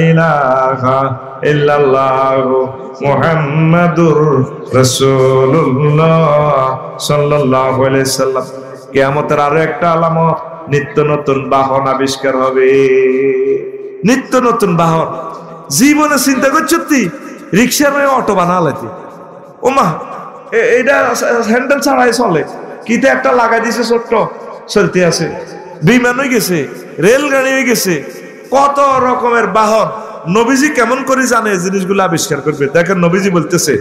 ইলাহা ইল্লাল্লাহু মুহাম্মাদুর রাসূলুল্লাহ সাল্লাল্লাহু আলাইহি ওয়াসাল্লাম। কিয়ামতের আরো একটা আলামত, নিত্য নতুন বাহন আবিষ্কার হবে। নিত্য নতুন বাহন জীবনে চিন্তা করছ তুই রিক্সার অটো বানালাইতে, ওমা এটা হ্যান্ডেল ছাড়াই চলে, কিতে একটা লাগাই দিছে ছোট্ট, চলতে আছে। বিমান হয়ে গেছে, রেলগাড়ি হয়ে গেছে, কত রকমের বাহন। নবীজি কেমন করে জানে জিনিসগুলো আবিষ্কার করবে? দেখেন নবীজি বলতেছে,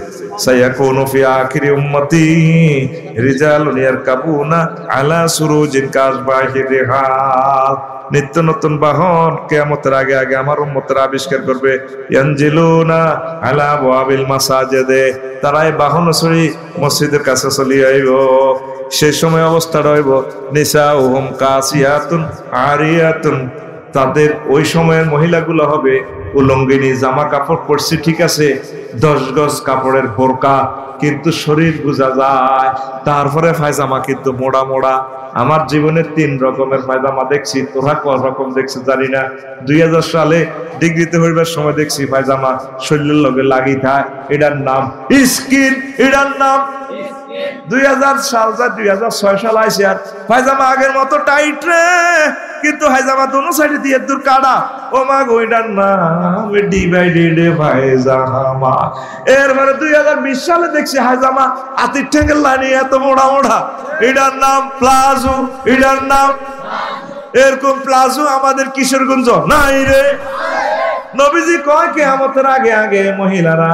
সায়াকুনু ফি আখিরি উম্মতি রিজালুন ইয়ারকাবুনা আলা সুরুজিন কাসবাহির রিহাল। নিত্য নতুন বাহন কিয়ামতের আগে আগে আমার উম্মতরা আবিষ্কার করবে। ইয়ানজিলুনা আলা আবওয়াবিল মাসাজিদে, তারা এই বাহন চড়ি মসজিদের কাছে চলে আইব। সেই সময় অবস্থাটা হইব নিসাউহুম কাসিয়াতুন আরিয়াতুন, তাদের ওই সময়ের মহিলাগুলো হবে উলঙ্গিনী, জামা কাপড় পরছে ঠিক আছে, 10 গজ কাপড়ের বোরকা, কিন্তু শরীর বোঝা যায়। তারপরে পায়জামা কিন্তু মোড়া মোড়া। আমার জীবনে 3 রকমের পায়জামা দেখছি, তোরা কত রকম দেখছি জানি না। 2000 সালে ডিগ্রিতে হইবার সময় দেখছি পায়জামা শরীরের লগে লাগি থাকে, এটার নাম স্কিন, এটার নাম 2000 সাল যা 2006 সাল আইছে। আর পায়জামা আগের মতো টাইট রে, কিন্তু হাইজামা দোনো সাইডে দিয়ে দূর কাটা, ও মা গো এটার নাম ডিভাইডেড পায়জামা। এরপরে 2020 সালে দেখছি হাইজামা আতির ঠেঙ্গের লাইনে এত মোড়া মোড়া, এটার নাম প্লাজো, এটার নাম এরকম প্লাজো আমাদের কিশোরগঞ্জ নাই রে। নবীজি কয় কিয়ামতের আগে আগে মহিলারা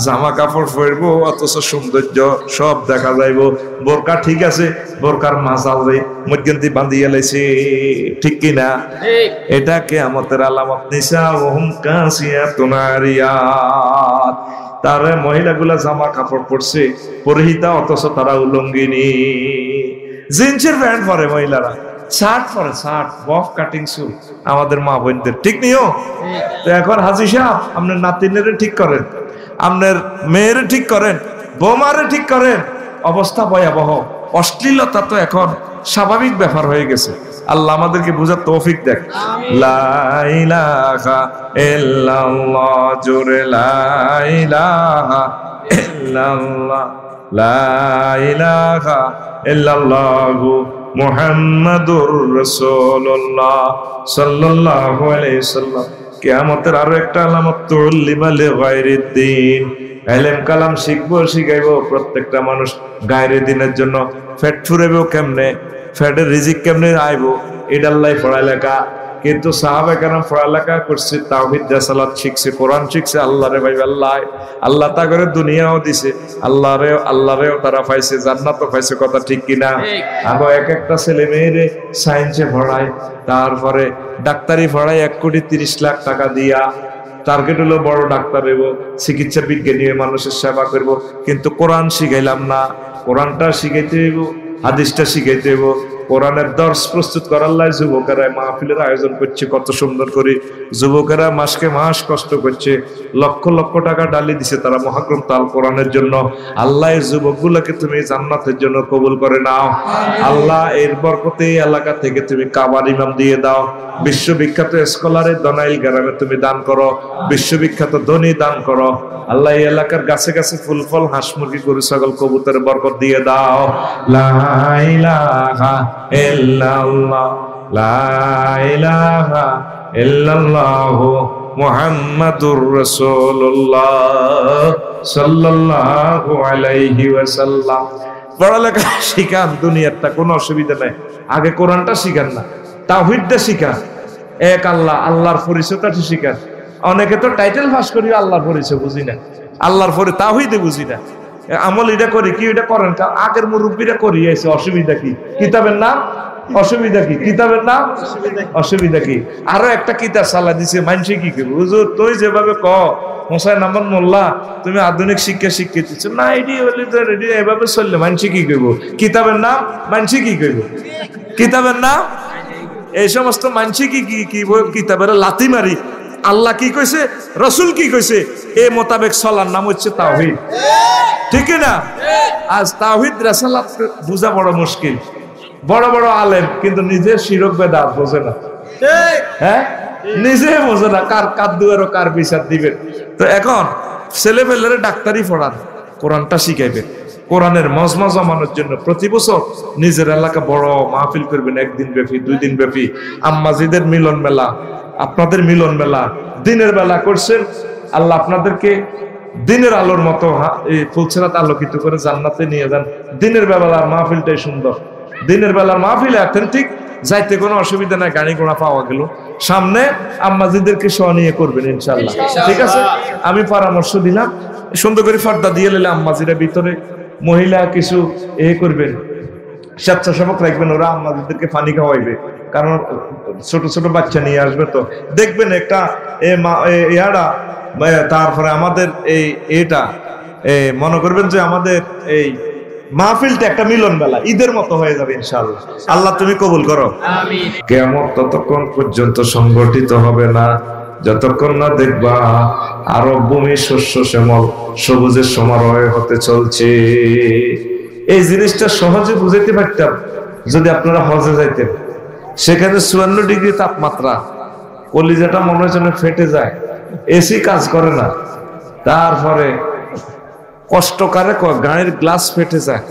জামা কাপড় পরবো, অথচ সৌন্দর্য সব দেখা যাইব। বোরকা ঠিক আছে, বোরকার মাঝালে মধ্যন্তি বান্ধিয়ে লাইছে, ঠিক কিনা? এটা কিয়ামতের আলামত। নিসাউহুম কাসিয়াতুন আরিয়াত, তার মহিলাগুলা জামা কাপড় পরছে পরিহিতা, অথচ তারা উলঙ্গিনী। জিন্সের প্যান্ট পরে মহিলারা, শার্ট পরে, শার্ট বফ কাটিং শুট আমাদের মা বোনদের, ঠিক নিও। তো এখন হাজি সাহেব আপনার নাতিনের ঠিক করেন, আপনার মেয়ের ঠিক করেন, বৌমারে ঠিক করেন। অবস্থা ভয়াবহ, অশ্লীলতা তো এখন স্বাভাবিক ব্যাপার হয়ে গেছে। আল্লাহ আমাদেরকে বুঝার তৌফিক দেখ। লা ইলাহা ইল্লাল্লাহ, জোরে লা ইলাহা ইল্লাল্লাহ, লা ইলাহা ইল্লাল্লাহু মুহাম্মাদুর রাসূলুল্লাহ সাল্লাল্লাহু আলাইহি ওয়াসাল্লাম। কিয়ামতের আরো একটা আলামত তুল্লিমা লিগায়রিদ দ্বীন, ইলম কালাম শিখবো শিখাইবো প্রত্যেকটা মানুষ গায়রে দিনের জন্য। ফেট ফুরাইবো কেমনে, ফেটের রিজিক কেমনে আইবো, এটা আল্লাহ পড়ালেখা। কিন্তু সাহাবা কেরাম পড়ালেখা করছে, তাওহীদ রিসালাত শিখছে, কোরআন শিখছে, আল্লাহরে ভাই আল্লাহ তা করে দুনিয়াও দিছে, আল্লাহরেও তারা পাইছে, জান্নাতও পাইছে। কথা ঠিক কিনা? আবার এক একটা ছেলে মেয়েরে সায়েন্সে পড়ায়, তারপরে ডাক্তারি পড়ায় 1,30,00,000 টাকা দিয়া। টার্গেট হলো বড় ডাক্তার হইব, চিকিৎসা বিজ্ঞানী হয়ে মানুষের সেবা করব। কিন্তু কোরআন শিখাইলাম না, কোরআনটা শিখাইতে হইব, হাদিসটা শিখাইতে হইব। কোরআনের দর্শ প্রস্তুত করার লাই যুবকেরা মাহফিলের আয়োজন করছে, কত সুন্দর করে যুবকেরা মাসকে মাস কষ্ট করছে, লক্ষ লক্ষ টাকা ডালি দিছে তারা মহাগ্রন্থ আল কোরআনের জন্য। আল্লাহ এই যুবকগুলোকে তুমি জান্নাতের জন্য কবুল করে নাও। আল্লাহ এর বরকতে এলাকা থেকে তুমি কাবার ইমাম দিয়ে দাও। বিশ্ববিখ্যাত স্কলারের দনাইল গ্রামে তুমি দান করো, বিশ্ববিখ্যাত ধনী দান করো। আল্লাহ এই এলাকার গাছে গাছে ফুল ফল, হাঁস মুরগি, গরু ছাগল, কবুতরের বরকত দিয়ে দাও। লা ইলাহা ইল্লাল্লাহ, লা ইলাহা ইল্লাল্লাহ, মুহাম্মাদুর রাসূলুল্লাহ সাল্লাল্লাহু আলাইহি ওয়াসাল্লাম। পড়ালেখা শিখান, দুনিয়ারটা কোনো অসুবিধা নাই, আগে কোরআনটা শিখান না, তাওহীদটা শিখান। এক আল্লাহ, আল্লাহর পরিচয়টা শিখান। অনেকে তো টাইটেল পাস করি, আল্লাহর পরিচয় বুঝি না, আল্লাহর পরে তাওহীদে বুঝি না। আমল এটা করি কি, এটা করেন আগের মুরব্বীরা করিয়েছে, অসুবিধা কি? কিতাবের নাম অসুবিধা কি? কিতাবের নাম অসুবিধা কি? আরো একটা কিতাব সালা দিছে, মানসি কি করবো? হুজুর তুই যেভাবে ক মোসাই নামান মোল্লা, তুমি আধুনিক শিক্ষা শিক্ষিত না, এটি এভাবে চললে মানসি কি করবো? কিতাবের নাম মানসি কি করবো? কিতাবের নাম এই সমস্ত মানসি কি কিতাবের লাথি মারি। আল্লাহ কি কইছে, রসুল কি কইছে, এই মোতাবেক চলার নাম হচ্ছে তাওহীদ। ঠিক না? আজ তাওহীদ রিসালাত বুঝা বড় মুশকিল। বড় বড় আলেম কিন্তু নিজের শিরক বেদাত বোঝে না। হ্যাঁ, নিজে বোঝে না কার দুয়ারও কার বিচার দিবেন। তো এখন ছেলে পেলের ডাক্তারি পড়ান, কোরআনটা শিখাইবেন। কোরআনের মজমা জমানোর জন্য প্রতি বছর নিজের এলাকা বড় মাহফিল করবেন, 1 দিন ব্যাপী, 2 দিন ব্যাপী। আম্মাজিদের মিলন মেলা, আপনাদের মিলন মেলা দিনের বেলা করছেন। আল্লাহ আপনাদেরকে দিনের আলোর মতো ফুলছেরাত আলোকিত করে জান্নাতে নিয়ে যান। দিনের বেলার মাহফিলটাই সুন্দর, দিনের বেলার মাহফিলে অথেন্টিক, যাইতে কোনো অসুবিধা নাই, গাড়ি ঘোড়া পাওয়া গেল। সামনে আম্মাজিদেরকে সহ নিয়ে করবেন ইনশাল্লাহ। ঠিক আছে, আমি পরামর্শ দিলাম, সুন্দর করে পর্দা দিয়ে নিলে আম্মাজিরা ভিতরে, মহিলা কিছু করবেন, স্বেচ্ছাসেবক রাখবেন, ওরা আম্মাজিদেরকে পানি খাওয়াইবে, কারণ ছোট ছোট বাচ্চা নিয়ে আসবে। তো দেখবেন একটা তারপরে আমাদের এটা মনে করবেন যে আমাদের এই মাহফিলটা একটা মিলন মেলা, ঈদের মতো হয়ে যাবে ইনশাআল্লাহ। আল্লাহ তুমি কবুল করো। কিয়ামত ততক্ষণ পর্যন্ত সংগঠিত হবে না যতক্ষণ না দেখবা আরব ভূমি শস্য শ্যামল সবুজের সমারোহে হতে চলছে। এই জিনিসটা সহজে বুঝাইতে পারতাম যদি আপনারা হজে যাইতেন। সেখানে 54 ডিগ্রি তাপমাত্রা, কলিজাটা মনে হয় যেন ফেটে যায়, এসি কাজ করে না, তারপরে কষ্টকারে গাড়ির গ্লাস ফেটে যায়।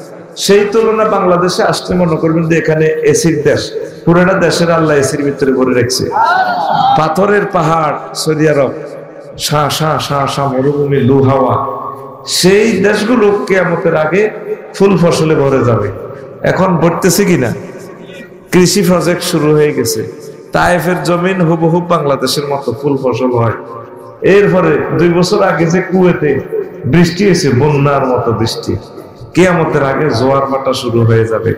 সেই তুলনা বাংলাদেশে আসতে মনে করবেন যে এখানে এসির দেশ, পুরোটা দেশের আল্লাহ এসির ভিতরে ভরে রাখছে। পাথরের পাহাড় সৌদি আরব, মরুভূমি, লু হাওয়া, সেই দেশগুলো কিয়ামতের আগে ফুল ফসলে ভরে যাবে। এখন ভরতেছে কিনা? কৃষি প্রজেক্ট শুরু হয়ে গেছে। তায়েফের জমিন হুবহু বাংলাদেশের মতো ফুল ফসল হয়। এরপরে 2 বছর আগে যে কুয়েতে বৃষ্টি হয়েছে, বন্যার মতো বৃষ্টি, কিয়ামতের আগে জোয়ার ভাটা শুরু হয়ে যাবে।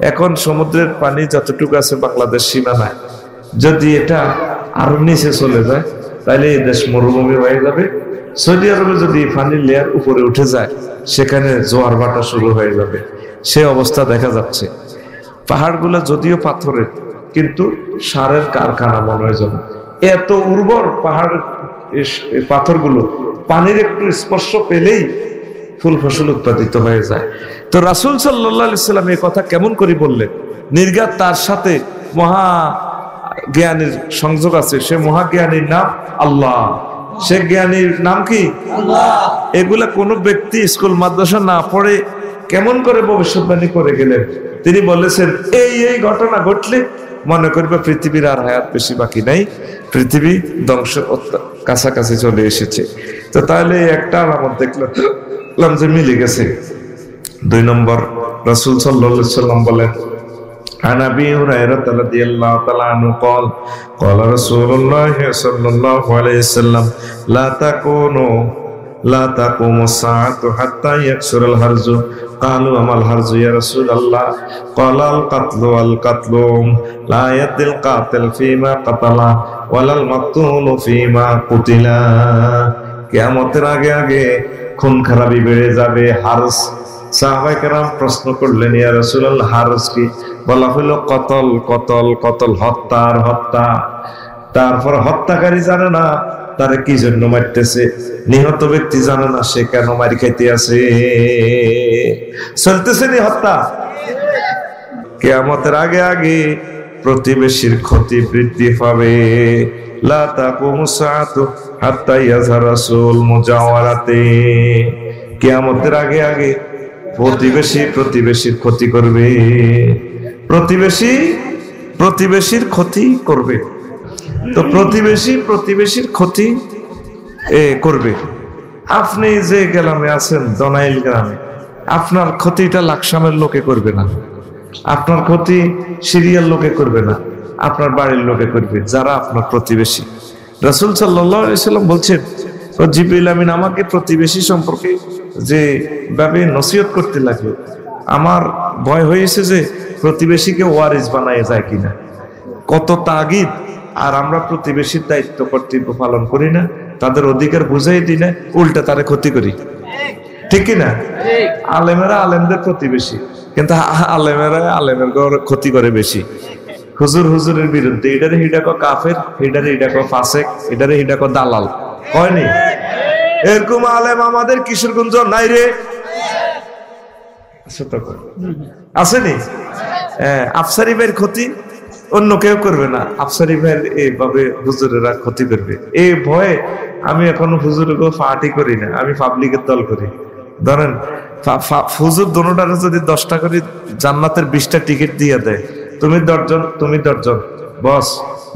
এখন সমুদ্রের পানি যতটুকু আছে বাংলাদেশ সীমানায়, যদি এটা আরো নিচে চলে যায় তাহলে এই দেশ মরুভূমি হয়ে যাবে। সৌদি আরবে যদি পানির লেয়ার উপরে উঠে যায় সেখানে জোয়ার ভাটা শুরু হয়ে যাবে। সে অবস্থা দেখা যাচ্ছে। পাহাড়গুলো যদিও পাথরের, কিন্তু সারের কারখানা মনে হয় যেন। এত উর্বর পাহাড়, পাথরগুলো পানির একটু স্পর্শ পেলেই ফুল ফসল উৎপাদিত হয়ে যায়। তো রাসূল সাল্লাল্লাহু আলাইহি সাল্লাম এই কথা কেমন করে বললেন? নির্ঘাত তার সাথে মহা জ্ঞানীর সংযোগ আছে। সে মহাজ্ঞানীর নাম আল্লাহ। সে জ্ঞানীর নাম কি? আল্লাহ। এগুলা কোনো ব্যক্তি স্কুল মাদ্রাসা না পড়ে কেমন করে ভবিষ্যৎবাণী করে গেলেন? তিনি বলেছেন এই ঘটনা ঘটলে মনে করবে পৃথিবীর আর হায়াত বেশি বাকি নাই, পৃথিবী ধ্বংস কাছাকাছি চলে এসেছে। তো তাহলে একটা আলামত দেখলাম যে মিলে গেছে। 2 নম্বর, রাসূল সাল্লাল্লাহু আলাইহি সাল্লাম বলেন, عن ابي هريره رضي الله تعالى عنه قال قال رسول الله صلى الله عليه وسلم لا تقوم الساعة حتى يكسر الهرج قالوا وما الهرج يا رسول الله قال القتل لا يدري القاتل فيما قتل ولا المقتول فيما قتل। কিয়ামতের আগে আগে খুন খারাপি বেড়ে যাবে, হারজ। সাহাবায়ে কেরাম প্রশ্ন করলেন, ইয়া রাসূলুল্লাহ হারজ কি? বলা হলো কতল, কতল, কতল, হত্যার হত্যা। তারপর হত্যাকারী জানে না তারে কি জন্য মারতেছে, নিহত ব্যক্তি জানে না সে কেন মারি খাইতে আছে, চলতেছে নি হত্যা। কিয়ামতের আগে আগে প্রতিবেশীর ক্ষতি বৃদ্ধি পাবে। লা তাকুমু সাআতু হাত্তা ইয়াযহারা সুল মুজাওয়ারাতি। কিয়ামতের আগে আগে প্রতিবেশীর ক্ষতি করবে, প্রতিবেশীর ক্ষতি করবে। তো প্রতিবেশীর ক্ষতি করবে। আপনি যে গ্রামে আছেন, দনাইল গ্রামে, আপনার ক্ষতিটা লাকসামের লোকে করবে না, আপনার ক্ষতি সিরিয়ার লোকে করবে না, আপনার বাড়ির লোকে করবে, যারা আপনার প্রতিবেশী। রাসূল সাল্লাল্লাহু আলাইহি সাল্লাম বলছেন, জিবরিল আমিন আমাকে প্রতিবেশী সম্পর্কে যে ভাবে নসিহত করতে লাগলো, আমার ভয় হয়েছে যে প্রতিবেশীকে ওয়ারিস বানায় যায় কিনা। কত তাগিদ, আর আমরা প্রতিবেশীর দায়িত্ব কর্তব্য পালন করি না, তাদের অধিকার বুঝাই দিই না, উল্টা তারে ক্ষতি করি, ঠিক কিনা? আলেমেরা আলেমদের প্রতিবেশী, কিন্তু আলেমের ক্ষতি করে বেশি। হুজুরের বিরুদ্ধে এটারে হিডা কো কাফের, এটারে হিডা কো ফাসেক, এটারে হিডা কো দালাল, হয়নি? এরকম আলেম আমাদের কিশোরগঞ্জ নাই রে, আসেনি? আফসারি ভাইয়ের ক্ষতি অন্য কেউ করবে না, আফসারি ভাইয়ের এইভাবে হুজুরেরা ক্ষতি করবে, এই ভয়ে আমি এখন হুজুরকে পার্টি করি না, আমি পাবলিকের দল করি। ধরেন হুজুর দোনোটারে যদি 10টা করে জান্নাতের 20টা টিকিট দিয়ে দেয়, তুমি 10 জন বস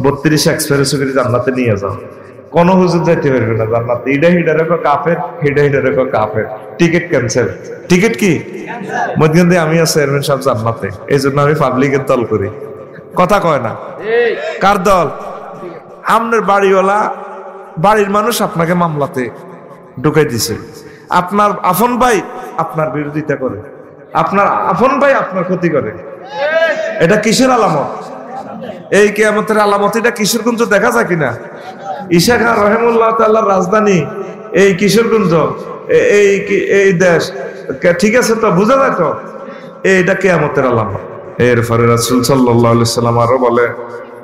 32 এক্সপ্রেস করে জান্নাতে নিয়ে যাও, কোন হুজুর যাইতে পারবে না জান্নাতে। হিডারে কাফের, হিডারে কাফের, টিকিট ক্যান্সেল। টিকিট কি মধ্যে আমি আর চেয়ারম্যান সাহেব জান্নাতে, এই জন্য আমি পাবলিকের দল করি। কথা কয় না? কার দল? আপনার বাড়িওয়ালা, বাড়ির মানুষ আপনাকে মামলাতে ঢুকাই দিছে, আপনার আপন ভাই আপনার বিরোধিতা করে, আপনার আপন ভাই আপনার ক্ষতি করে। এটা কিসের আলামত? এই কিয়ামতের আলামত। এটা কিশোরগঞ্জ দেখা যায় কিনা? ঈসা খান রহিমাহুল্লাহ তাআলার রাজধানী এই কিশোরগঞ্জ, এই দেশ, ঠিক আছে তো? বুঝা যায় তো? এইটা কিয়ামতের আলামত। এরপরে রাসূল সাল্লাল্লাহু আলাইহি সাল্লাম আরো বলে,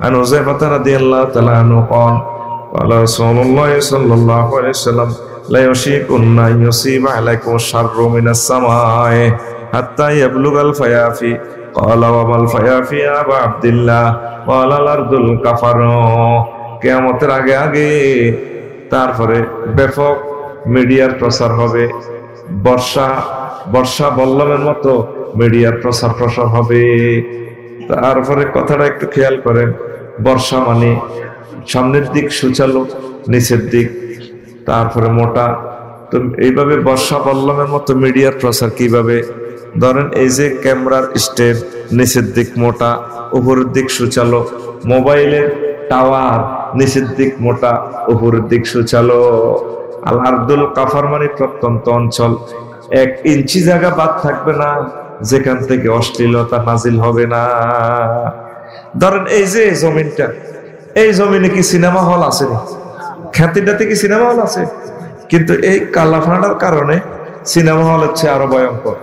আন হুযায়ফা রাদিয়াল্লাহু তাআলা আনহু قال قال رسول الله صلى الله عليه وسلم لا يشيكن أن يصيب عليكم الشر من السماء حتى يبلغ الفيافي قال وما الفيافي يا أبا عبد الله قال الأرض الكفر। কিয়ামতের আগে আগে তারপরে ব্যাপক মিডিয়ার প্রচার হবে, বর্ষা বল্লমের মতো মিডিয়ার প্রসার হবে। তারপরে কথাটা একটু খেয়াল করেন, বর্ষা মানে সামনের দিক সুচালো, নিচের দিক তারপরে মোটা। তো এইভাবে বর্ষা বল্লমের মতো মিডিয়ার প্রচার কিভাবে? ধরেন এই যে ক্যামেরার স্ট্যান্ড, নিচের দিক মোটা, উপরের দিক সুচালো। মোবাইলের টাওয়ার, নিচের দিক মোটা, উপরের দিক সুচালো। আল আরদুল কাফার মানে প্রত্যন্ত অঞ্চল, 1 ইঞ্চি জায়গা বাদ থাকবে না যেখান থেকে অশ্লীলতা নাজিল হবে না। ধরেন এই যে জমিনটা, এই জমিনে কি সিনেমা হল আছে? খ্যাতিটাতে কি সিনেমা হল আছে? কিন্তু এই কালাফানার কারণে সিনেমা হল হচ্ছে আরো ভয়ঙ্কর।